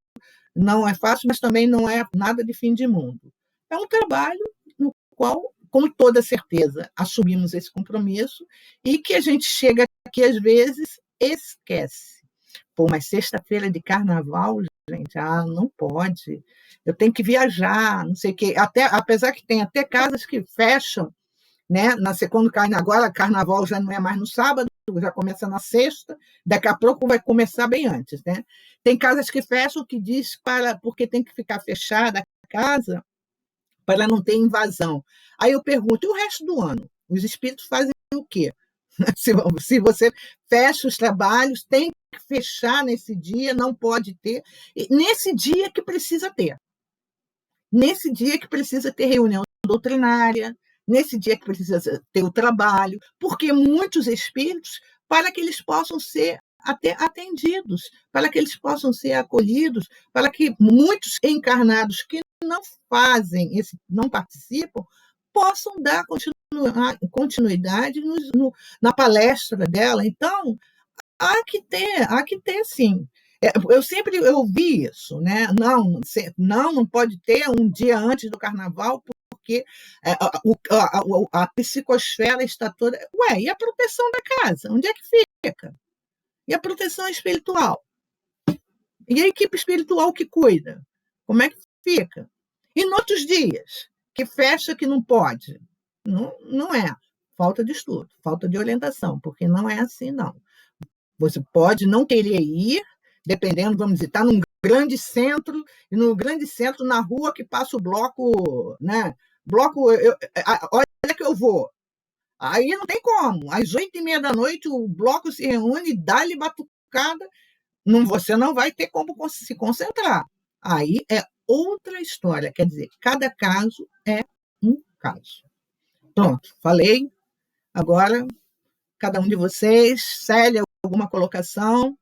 não é fácil, mas também não é nada de fim de mundo. É um trabalho no qual, com toda certeza, assumimos esse compromisso e que a gente chega aqui, às vezes, esquece. Pô, mas sexta-feira de carnaval, gente, não pode. Eu tenho que viajar, não sei o quê. Apesar que tem até casas que fecham, né? Quando cai agora, carnaval já não é mais no sábado, já começa na sexta, daqui a pouco vai começar bem antes, né? Tem casas que fecham que diz porque tem que ficar fechada a casa para não ter invasão. Aí eu pergunto, e o resto do ano? Os espíritos fazem o quê? Se você fecha os trabalhos, tem que fechar nesse dia, não pode ter. Nesse dia que precisa ter. Nesse dia que precisa ter reunião doutrinária, nesse dia que precisa ter o trabalho, porque muitos espíritos, para que eles possam ser até atendidos, para que eles possam ser acolhidos, para que muitos encarnados que não fazem, não participam, possam dar continuidade na palestra dela. Então, há que ter sim. Eu sempre ouvi isso, né? Não pode ter um dia antes do carnaval, porque a psicosfera está toda... Ué, e a proteção da casa? Onde é que fica? E a proteção espiritual? E a equipe espiritual que cuida? Como é que fica? E nos outros dias, que fecha, que não pode? Não é. Falta de estudo, falta de orientação, porque não é assim, não. Você pode não querer ir, dependendo, vamos dizer, está num grande centro, e no grande centro, na rua que passa o bloco, né? Olha que eu vou. Aí não tem como. Às 8h30 da noite, o bloco se reúne, dá-lhe batucada, você não vai ter como se concentrar. Aí é outra história. Quer dizer, cada caso é um caso. Pronto, falei. Agora, cada um de vocês, Célia, alguma colocação?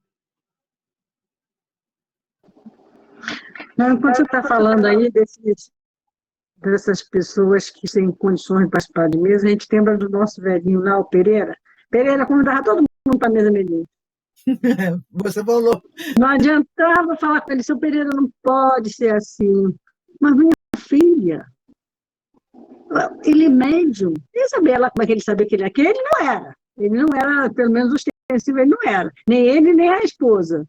Não, enquanto você está falando aí dessas pessoas que têm condições de participar de mesa, a gente lembra do nosso velhinho lá, o Pereira. Pereira convidava todo mundo para a mesa mediúnica. Você falou. Não adiantava falar com ele, seu Pereira não pode ser assim. Mas minha filha, ele é médium. Nem sabia lá como é que ele sabia que ele era. Que ele não era. Ele não era, pelo menos ostensivo, ele não era. Nem ele, nem a esposa.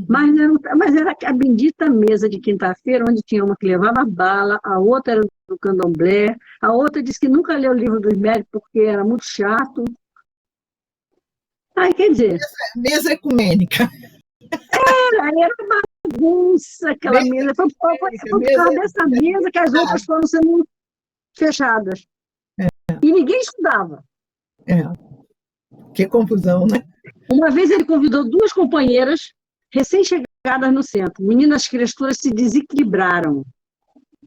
Mas era a bendita mesa de quinta-feira, onde tinha uma que levava bala, a outra era do candomblé, a outra disse que nunca leu o livro dos médicos porque era muito chato. Aí, quer dizer... Mesa ecumênica. Era uma bagunça aquela mesa. Foi por causa dessa mesa que as outras foram sendo fechadas. E ninguém estudava. Que confusão, né? Uma vez ele convidou 2 companheiras recém-chegadas no centro. Meninas criaturas se desequilibraram.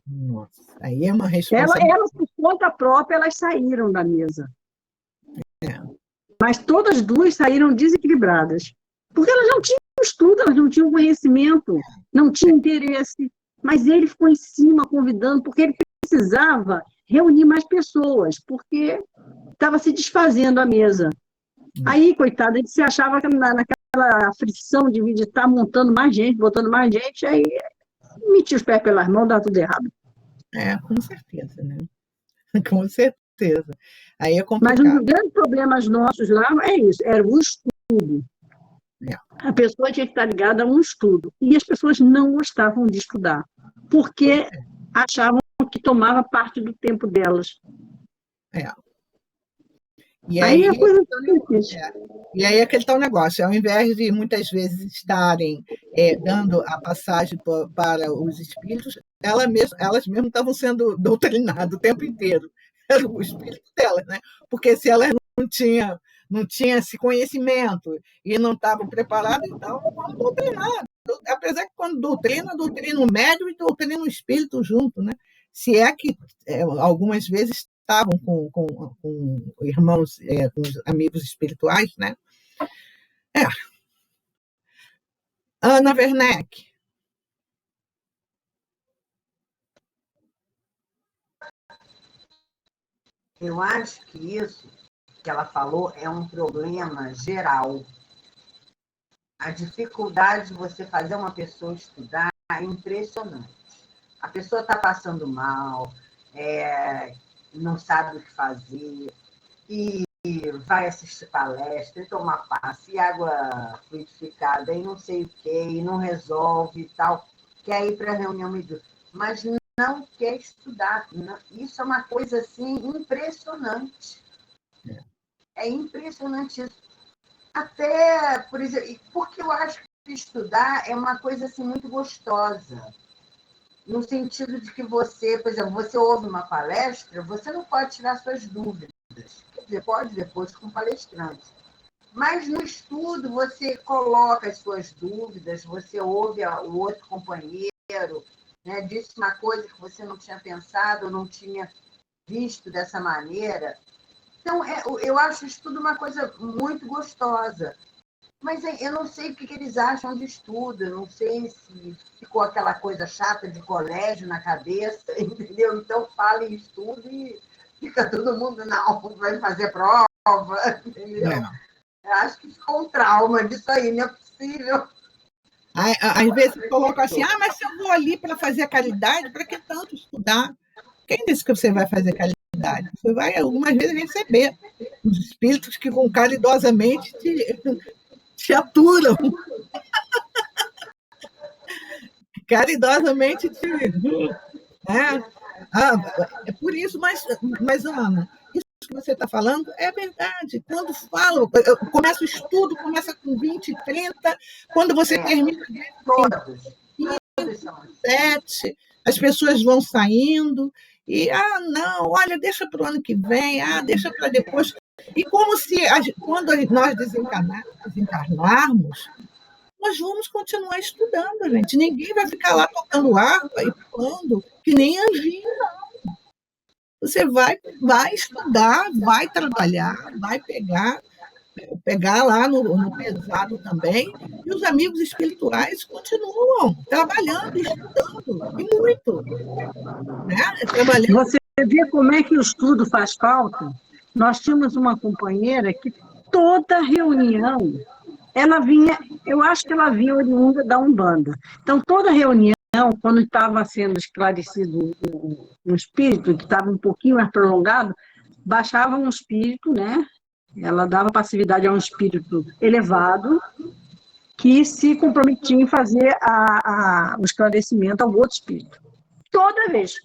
Nossa, aí é uma responsabilidade. Elas, por conta própria, elas saíram da mesa. Mas todas 2 saíram desequilibradas. Porque elas não tinham estudo, elas não tinham conhecimento, não tinham interesse. Mas ele ficou em cima, convidando, porque ele precisava reunir mais pessoas, porque estava se desfazendo a mesa. Aí, coitada, ele se achava naquela aflição de estar montando mais gente, botando mais gente, aí metia os pés pelas mãos, dá tudo errado. Com certeza, né? Com certeza. Aí é complicado. Mas um dos grandes problemas nossos lá é isso, era o estudo. A pessoa tinha que estar ligada a um estudo. E as pessoas não gostavam de estudar, porque achavam que tomava parte do tempo delas. E aí é aquele tal negócio, ao invés de muitas vezes estarem dando a passagem para os espíritos, elas mesmas estavam sendo doutrinadas o tempo inteiro. Era o espírito delas, né? Porque se elas não tinham esse conhecimento e não estavam preparadas, então vão doutrinar. Apesar que quando doutrina o médium e doutrina o espírito junto, né? Se é que algumas vezes estavam com irmãos, com amigos espirituais, né? Ana Werneck, Eu acho que isso que ela falou é um problema geral. A dificuldade de você fazer uma pessoa estudar é impressionante. A pessoa está passando mal, não sabe o que fazer, e vai assistir palestra, e tomar passe, e água fluidificada, e não sei o quê, e não resolve e tal, quer ir para a reunião mediúnica, mas não quer estudar. Isso é uma coisa assim impressionante. É impressionante isso. Até, por exemplo, porque eu acho que estudar é uma coisa assim muito gostosa. No sentido de que você, por exemplo, você ouve uma palestra, você não pode tirar suas dúvidas. Quer dizer, pode depois com o palestrante. Mas no estudo, você coloca as suas dúvidas, você ouve o outro companheiro, né, disse uma coisa que você não tinha pensado, ou não tinha visto dessa maneira. Então, eu acho isso tudo uma coisa muito gostosa. Mas eu não sei o que eles acham de estudo, eu não sei se ficou aquela coisa chata de colégio na cabeça, entendeu? Então, fala em estudo e fica todo mundo, não, vai fazer prova, entendeu? Eu acho que ficou um trauma disso aí, não é possível. Às vezes colocam assim, mas se eu vou ali para fazer a caridade, para que tanto estudar? Quem disse que você vai fazer caridade? Você vai, algumas vezes, receber os espíritos que, com caridosamente, te aturam. Caridosamente te... é por isso, mas Ana, isso que você está falando é verdade. Quando falo, começa o estudo, começa com 20, 30, quando você termina com 7, as pessoas vão saindo, e, não, olha, deixa para o ano que vem, deixa para depois. E como se, quando nós desencarnarmos, nós vamos continuar estudando, gente. Ninguém vai ficar lá tocando harpa e pulando, que nem anjinho, não. Você vai estudar, vai trabalhar, vai pegar lá no pesado também, e os amigos espirituais continuam trabalhando, estudando, e muito. Né? Trabalhando. Você vê como é que o estudo faz falta? Nós tínhamos uma companheira que toda reunião ela vinha, eu acho que ela vinha oriunda da Umbanda. Então, toda reunião, quando estava sendo esclarecido um espírito, que estava um pouquinho mais prolongado, baixava um espírito, né? Ela dava passividade a um espírito elevado, que se comprometia em fazer o esclarecimento ao outro espírito. Toda vez.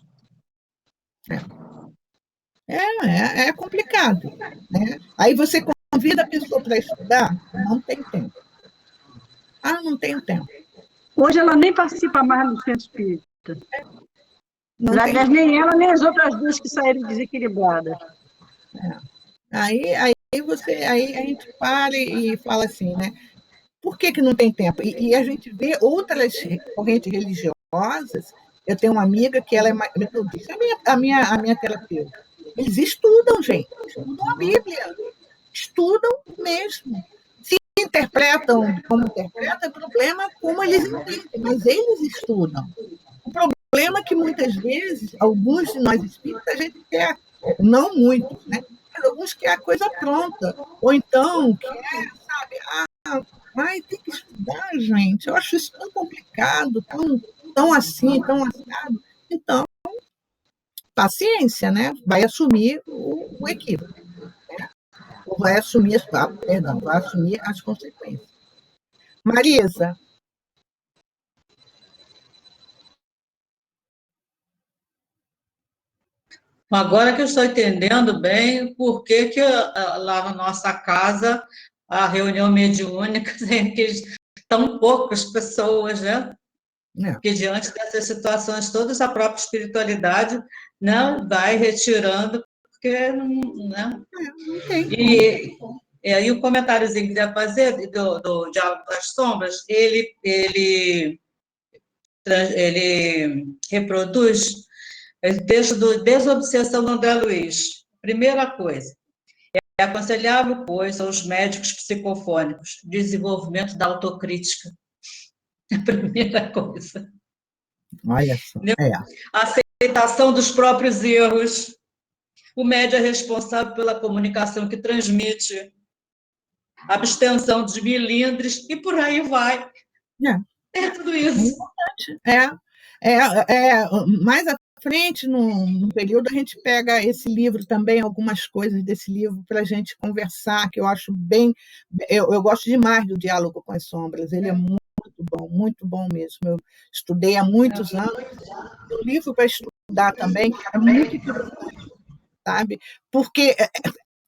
É complicado. Né? Aí você convida a pessoa para estudar, não tem tempo. Não tenho tempo. Hoje ela nem participa mais do centro espírita. Aliás, nem ela, nem as outras duas que saíram desequilibradas. Aí a gente para e fala assim, né? Por que não tem tempo? E a gente vê outras correntes religiosas. Eu tenho uma amiga que ela é metodista, a minha terapeuta. Eles estudam, gente, estudam a Bíblia, estudam mesmo. Se interpretam como interpretam, é problema como eles entendem, mas eles estudam. O problema é que, muitas vezes, alguns de nós espíritas, a gente quer, não muitos, né? Mas alguns quer a coisa pronta, ou então quer, sabe, mas tem que estudar, gente. Eu acho isso tão complicado, tão assim, tão assado. Então, paciência, né? Vai assumir o equívoco. Né? Ou vai assumir as consequências. Marisa. Agora que eu estou entendendo bem por que lá na nossa casa a reunião mediúnica tem tão poucas pessoas, né? Porque diante dessas situações todas, a própria espiritualidade não vai retirando, porque né? E aí o comentáriozinho que eu ia fazer do Diálogo das Sombras, ele reproduz o texto do Desobsessão do André Luiz. Primeira coisa, é aconselhável, pois, aos médicos psicofônicos, desenvolvimento da autocrítica. A primeira coisa. Olha só. A aceitação dos próprios erros, o médium é responsável pela comunicação que transmite, abstenção de milindres, e por aí vai. É tudo isso. Mais à frente, no período, a gente pega esse livro também, algumas coisas desse livro para a gente conversar, que eu acho bem... Eu gosto demais do Diálogo com as Sombras, ele é muito bom mesmo. Eu estudei há muitos anos, um livro para estudar também, que é muito interessante, sabe? Porque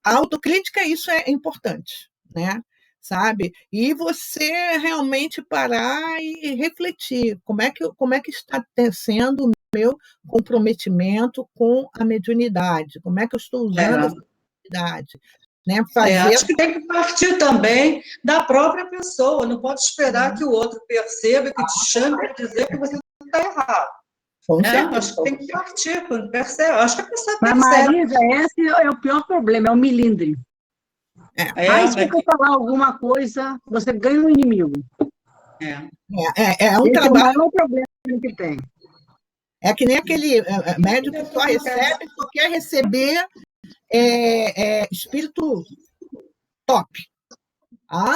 a autocrítica, isso é importante, né? Sabe? E você realmente parar e refletir como é que está sendo o meu comprometimento com a mediunidade, como é que eu estou usando essa mediunidade. Né? Acho que tem que partir também da própria pessoa, não pode esperar que o outro perceba, que te chame para dizer que você está errado. Acho que tem que partir, quando percebe. Acho que a pessoa percebe. Mas, Marisa, esse é o pior problema, é o milindre. Se você falar alguma coisa, você ganha um inimigo. É um trabalho. É o maior problema que tem. É que nem aquele médium que só recebe, só quer receber espírito top.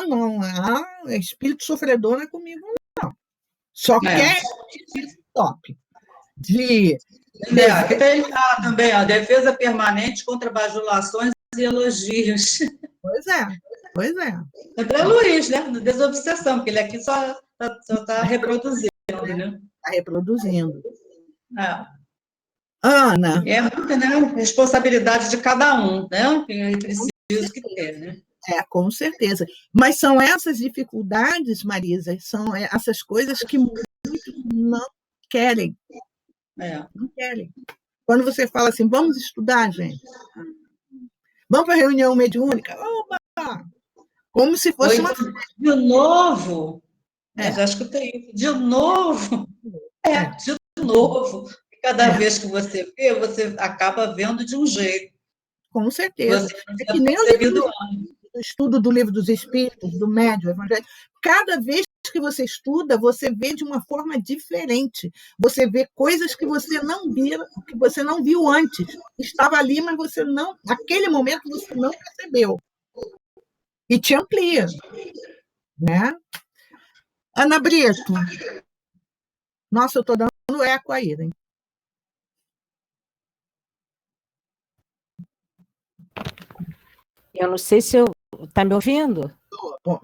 Não, espírito sofredor não é comigo, não. Só quer espírito top. Tem também a defesa permanente contra bajulações e elogios. Pois é. É para Luiz, né? Desobsessão, porque ele aqui só está reproduzindo, né? Está reproduzindo. Ana. É muita, né? Responsabilidade de cada um, né? Que precisa que ter, né? Com certeza. Mas são essas dificuldades, Marisa, são essas coisas que muitos não querem. Não querem. Quando você fala assim, vamos estudar, gente. Vamos para a reunião mediúnica? Opa! Como se fosse uma... De novo? Já escutei isso. De novo? De novo. E cada vez que você vê, você acaba vendo de um jeito. Com certeza. Você que nem o estudo do Livro dos Espíritos, do Médium Evangélico. Cada vez que você estuda, você vê de uma forma diferente. Você vê coisas que você não viu antes. Estava ali, mas você não, naquele momento você não percebeu. E te amplia, né? Ana Brito. Nossa, eu estou dando eco aí, hein? Eu não sei se está me ouvindo?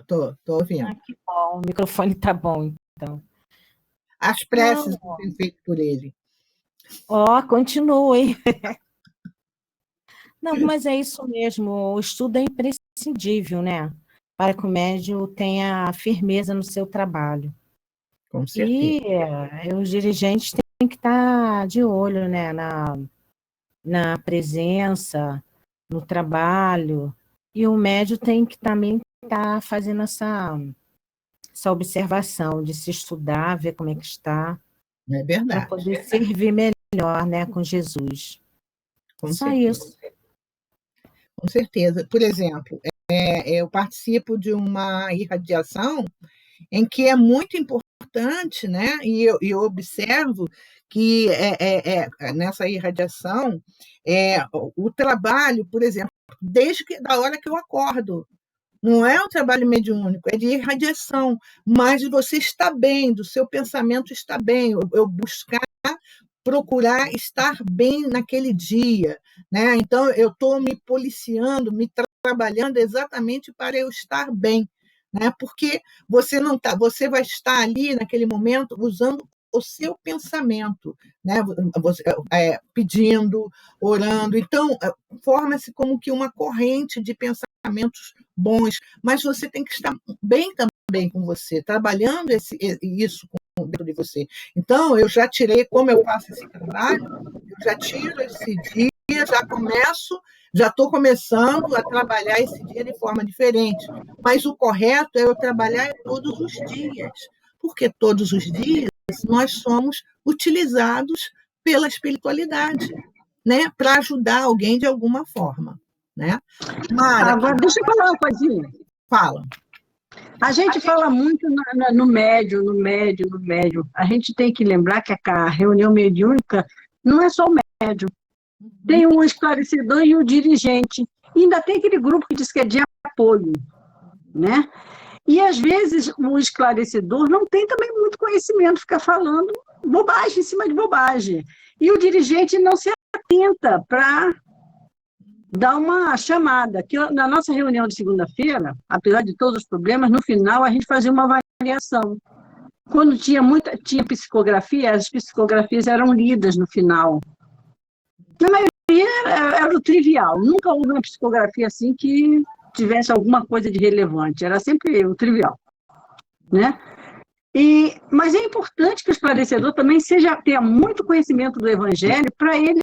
Estou ouvindo. Que bom, o microfone está bom, então. As preces que têm feito por ele. Continuem. Não, mas é isso mesmo, o estudo é imprescindível, né? Para que o médium tenha firmeza no seu trabalho. Com certeza. E os dirigentes têm que estar de olho, né? Na presença, no trabalho, e o médium tem que também estar fazendo essa observação de se estudar, ver como é que está. É verdade. Para poder servir melhor, né, com Jesus. Só isso. Com certeza. Por exemplo, eu participo de uma irradiação em que é muito importante, né? E eu observo que nessa irradiação o trabalho, por exemplo, desde da hora que eu acordo, não é um trabalho mediúnico, é de irradiação, mas de você estar bem, do seu pensamento estar bem, eu procurar estar bem naquele dia, né? Então eu estou me policiando, me trabalhando exatamente para eu estar bem, né? Porque você vai estar ali naquele momento usando o seu pensamento, né? Pedindo, orando, então forma-se como que uma corrente de pensamentos bons, mas você tem que estar bem também com você, trabalhando isso dentro de você. Então, eu já tirei, como eu faço esse trabalho, eu já tiro esse dia, já estou começando a trabalhar esse dia de forma diferente. Mas o correto é eu trabalhar todos os dias, porque todos os dias nós somos utilizados pela espiritualidade, né, para ajudar alguém de alguma forma, né? Mara, agora, deixa eu falar uma coisinha. Fala. A gente fala muito no médium. A gente tem que lembrar que a reunião mediúnica não é só o médium. Tem um esclarecedor e o dirigente. E ainda tem aquele grupo que diz que é de apoio, né? E, às vezes, o esclarecedor não tem também muito conhecimento, fica falando bobagem em cima de bobagem. E o dirigente não se atenta para dar uma chamada. Que na nossa reunião de segunda-feira, apesar de todos os problemas, no final a gente fazia uma avaliação. Quando tinha psicografia, as psicografias eram lidas no final. Na maioria era o trivial. Nunca houve uma psicografia assim que tivesse alguma coisa de relevante. Era sempre o trivial, né? Mas é importante que o esclarecedor também tenha muito conhecimento do Evangelho para ele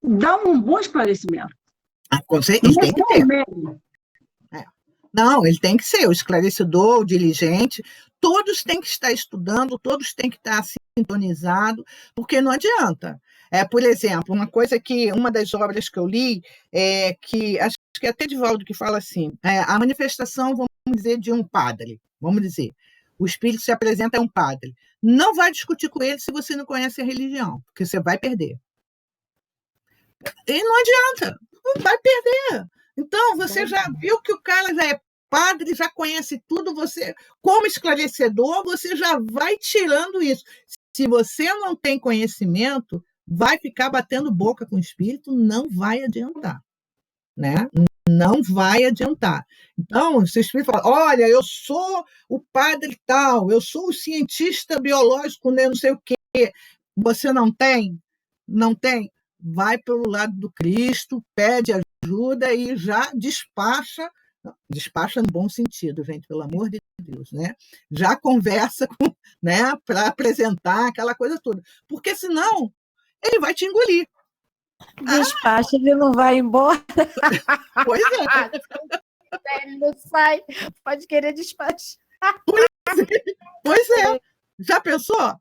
dar um bom esclarecimento. Ele tem que ter. Não, ele tem que ser o esclarecedor, o diligente, todos têm que estar estudando, todos têm que estar sintonizados, porque não adianta. Por exemplo, uma das obras que eu li, que acho que é até Divaldo que fala assim, a manifestação, vamos dizer, de um padre, vamos dizer, o Espírito se apresenta a um padre. Não vai discutir com ele se você não conhece a religião, porque você vai perder. E não adianta, vai perder. Então, você já viu que o cara já é padre, já conhece tudo, você, como esclarecedor, você já vai tirando isso. Se você não tem conhecimento, vai ficar batendo boca com o espírito, não vai adiantar, né? Não vai adiantar. Então, se o espírito fala, olha, eu sou o padre tal, eu sou o cientista biológico, né, não sei o quê, você não tem, vai pelo lado do Cristo, pede ajuda e já despacha no bom sentido, gente, pelo amor de Deus, né? Já conversa com, né, para apresentar aquela coisa toda, porque senão ele vai te engolir. Despacha, ele não vai embora. Pois é. Ele não sai, pode querer despachar. Pois é. Já pensou?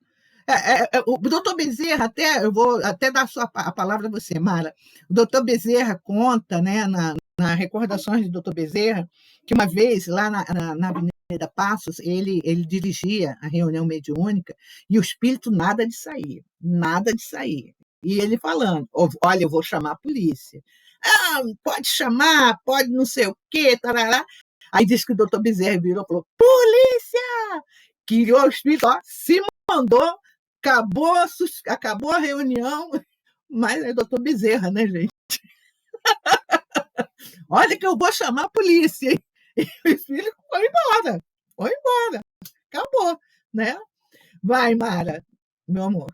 O doutor Bezerra, eu vou até dar a palavra a você, Mara. O doutor Bezerra conta, né, na Recordações do doutor Bezerra, que uma vez, lá na Avenida Passos, ele dirigia a reunião mediúnica e o espírito nada de sair. E ele falando, olha, eu vou chamar a polícia. Pode chamar, pode não sei o quê, tarará. Aí disse que o doutor Bezerra virou e falou, polícia! Criou o espírito, se mandou, acabou a reunião, mas é doutor Bezerra, né, gente? Olha que eu vou chamar a polícia. E o espírito foi embora, acabou, né? Vai, Mara, meu amor.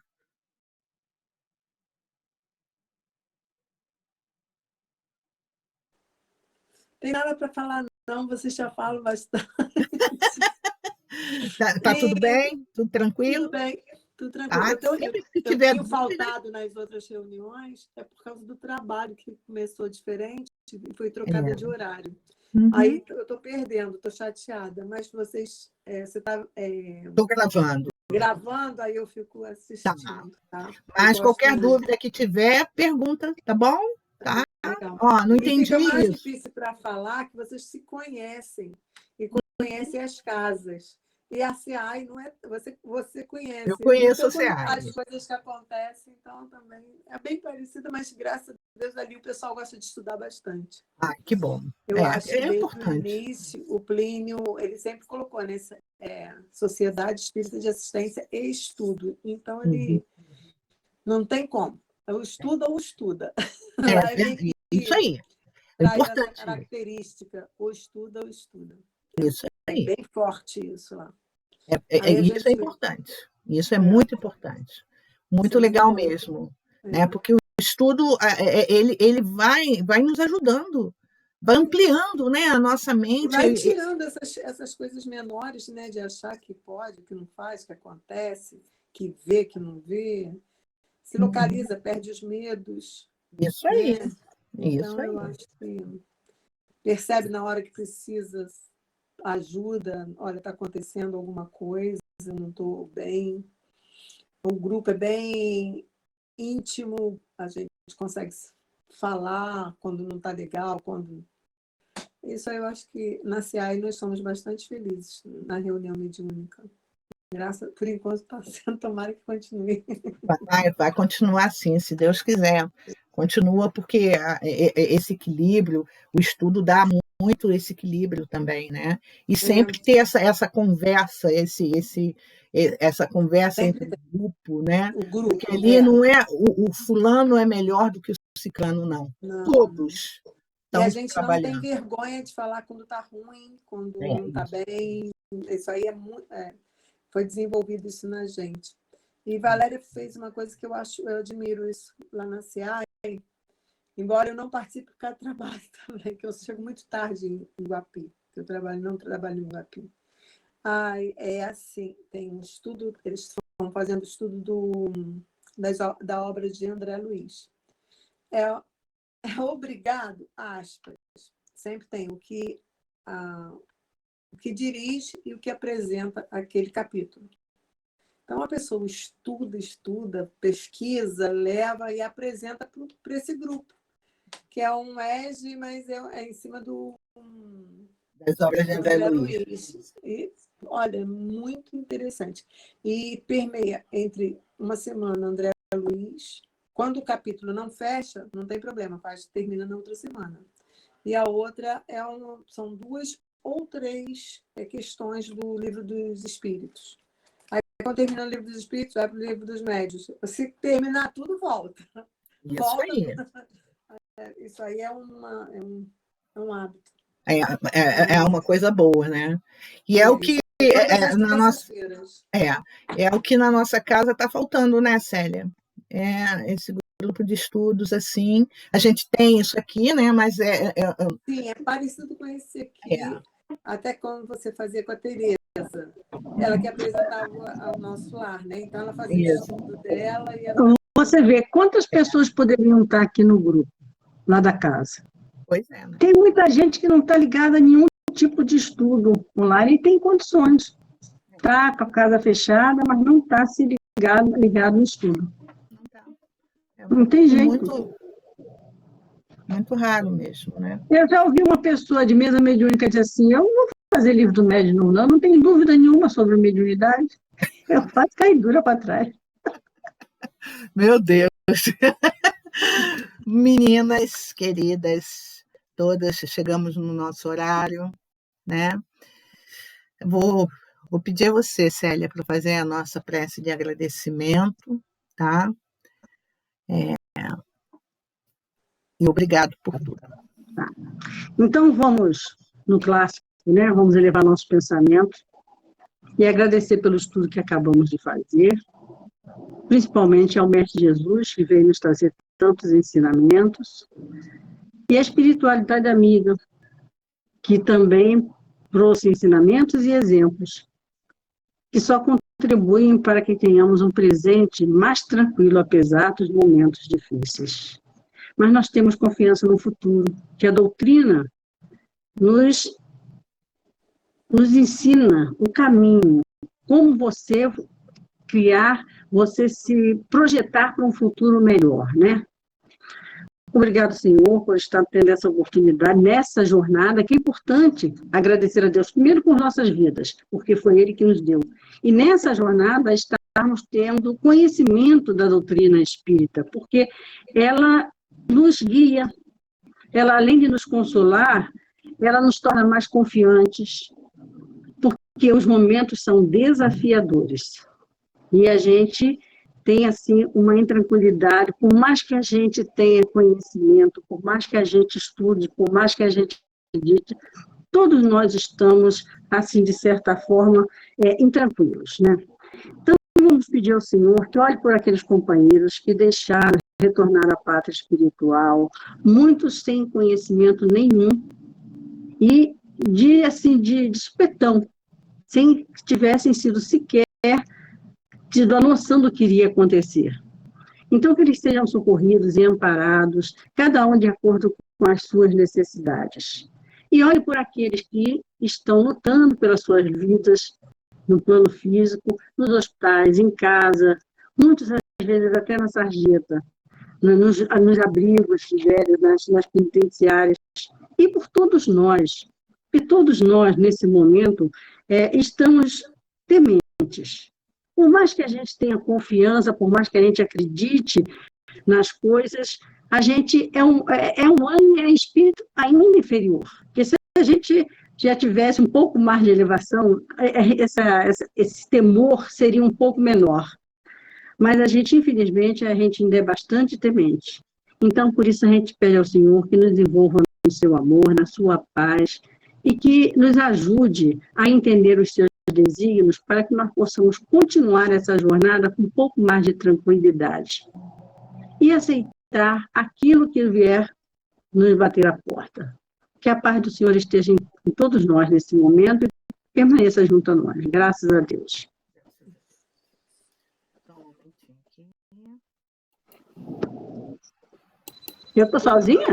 Tem nada para falar, não, vocês já falam bastante. Tá tudo bem? Tudo tranquilo? Tudo bem, tudo tranquilo. Eu tenho faltado nas outras reuniões, é por causa do trabalho que começou diferente e foi trocada de horário. Uhum. Aí eu estou perdendo, estou chateada, mas você está... Estou gravando, aí eu fico assistindo. Tá? Mas qualquer dúvida que tiver, pergunta, tá bom? Tá? Não entendi isso. Fica mais difícil para falar que vocês se conhecem e conhecem as casas. E a CEAI não é. Você conhece. Eu conheço então, a CEAI. As coisas que acontecem, então também é bem parecida, mas graças a Deus ali o pessoal gosta de estudar bastante. Que bom. Eu acho que desde importante. o início, o Plínio, ele sempre colocou nessa Sociedade Espírita de Assistência e Estudo. Então, ele não tem como. Ou estuda ou estuda. Isso aí. É importante. Essa característica, ou estuda ou estuda. Isso aí. É bem forte isso lá. Isso é importante. Isso é muito importante. Muito legal mesmo. Né? Porque o estudo ele vai nos ajudando, vai ampliando, né, a nossa mente. Vai tirando essas coisas menores, né, de achar que pode, que não faz, que acontece, que vê, que não vê. Se localiza, perde os medos. Isso aí. Né? Então, eu acho que percebe na hora que precisa ajuda, olha, está acontecendo alguma coisa, eu não estou bem. O grupo é bem íntimo, a gente consegue falar quando não está legal, quando... Isso aí eu acho que na CEAI nós somos bastante felizes na reunião mediúnica. Por enquanto está sendo, tomara que continue. Vai continuar assim, se Deus quiser. Continua, porque esse equilíbrio, o estudo dá muito esse equilíbrio também, né? E sempre ter essa conversa, essa conversa entre o grupo, né? O grupo, porque ali não é o fulano é melhor do que o ciclano, não. Todos e a estão gente trabalhando. não tem vergonha de falar quando está ruim, quando não está bem. Isso aí foi desenvolvido isso na gente. E Valéria fez uma coisa que eu admiro isso lá na CIAI, embora eu não participe por causa do trabalho também, que eu chego muito tarde em Guapi, que eu não trabalho em Guapi. É assim, tem um estudo, eles estão fazendo estudo da obra de André Luiz. É obrigado, aspas, sempre tem o que dirige e o que apresenta aquele capítulo. Então, a pessoa estuda, pesquisa, leva e apresenta para esse grupo, que é um ESG, mas é em cima das obras de André Luiz. E, olha, muito interessante. E permeia entre uma semana André Luiz. Quando o capítulo não fecha, não tem problema, termina na outra semana. E a outra são 2 ou 3 questões do Livro dos Espíritos. Aí, quando termina o Livro dos Espíritos, vai para o Livro dos Médiuns. Se terminar tudo, volta. Isso aí. Isso aí é um hábito. É uma coisa boa, né? E é o que na nossa o que na nossa casa está faltando, né, Célia? Esse grupo de estudos assim. A gente tem isso aqui, né? Mas sim, é parecido com esse aqui. Até quando você fazia com a Tereza, ela que apresentava ao nosso lar, né? Então ela fazia o estudo dela e ela... Você vê quantas pessoas poderiam estar aqui no grupo, lá da casa. Pois é, né? Tem muita gente que não está ligada a nenhum tipo de estudo online e tem condições. Está com a casa fechada, mas não está se ligado no estudo. Não tem jeito. Muito raro mesmo, né? Eu já ouvi uma pessoa de mesa mediúnica dizer assim, eu não vou fazer livro do médium, não tenho dúvida nenhuma sobre mediunidade. Eu faço cair dura para trás. Meu Deus! Meninas queridas, todas, chegamos no nosso horário, né? Vou pedir a você, Célia, para fazer a nossa prece de agradecimento, tá? E obrigado por tudo. Tá. Então, vamos no clássico, né? Vamos elevar nossos pensamentos e agradecer pelo estudo que acabamos de fazer, principalmente ao Mestre Jesus, que veio nos trazer tantos ensinamentos, e a espiritualidade amiga, que também trouxe ensinamentos e exemplos, que só contribuem para que tenhamos um presente mais tranquilo, apesar dos momentos difíceis. Mas nós temos confiança no futuro, que a doutrina nos ensina o caminho, como você criar, você se projetar para um futuro melhor, né? Obrigado, Senhor, por estar tendo essa oportunidade nessa jornada, que é importante agradecer a Deus, primeiro por nossas vidas, porque foi Ele que nos deu. E nessa jornada, estarmos tendo conhecimento da doutrina espírita, porque ela nos guia, ela, além de nos consolar, ela nos torna mais confiantes, porque os momentos são desafiadores. E a gente tem, assim, uma intranquilidade, por mais que a gente tenha conhecimento, por mais que a gente estude, por mais que a gente acredite, todos nós estamos, assim, de certa forma, intranquilos, né? Então, vamos pedir ao Senhor que olhe por aqueles companheiros que deixaram de retornar à pátria espiritual, muitos sem conhecimento nenhum, e de supetão, sem que tivessem sido sequer tido a noção do que iria acontecer. Então, que eles sejam socorridos e amparados, cada um de acordo com as suas necessidades. E olhe por aqueles que estão lutando pelas suas vidas, no plano físico, nos hospitais, em casa, muitos, às vezes, até na sarjeta, nos abrigos velhos, nas penitenciárias, e por todos nós. E todos nós, nesse momento, estamos tementes. Por mais que a gente tenha confiança, por mais que a gente acredite nas coisas, a gente é um ânimo, é espírito ainda inferior. Porque se a gente já tivesse um pouco mais de elevação, esse temor seria um pouco menor. Mas a gente, infelizmente, a gente ainda é bastante temente. Então, por isso, a gente pede ao Senhor que nos envolva no seu amor, na sua paz, e que nos ajude a entender os seus desígnios para que nós possamos continuar essa jornada com um pouco mais de tranquilidade. E aceitar aquilo que vier nos bater a porta. Que a paz do Senhor esteja em todos nós nesse momento e permaneça junto a nós. Graças a Deus. Eu estou sozinha?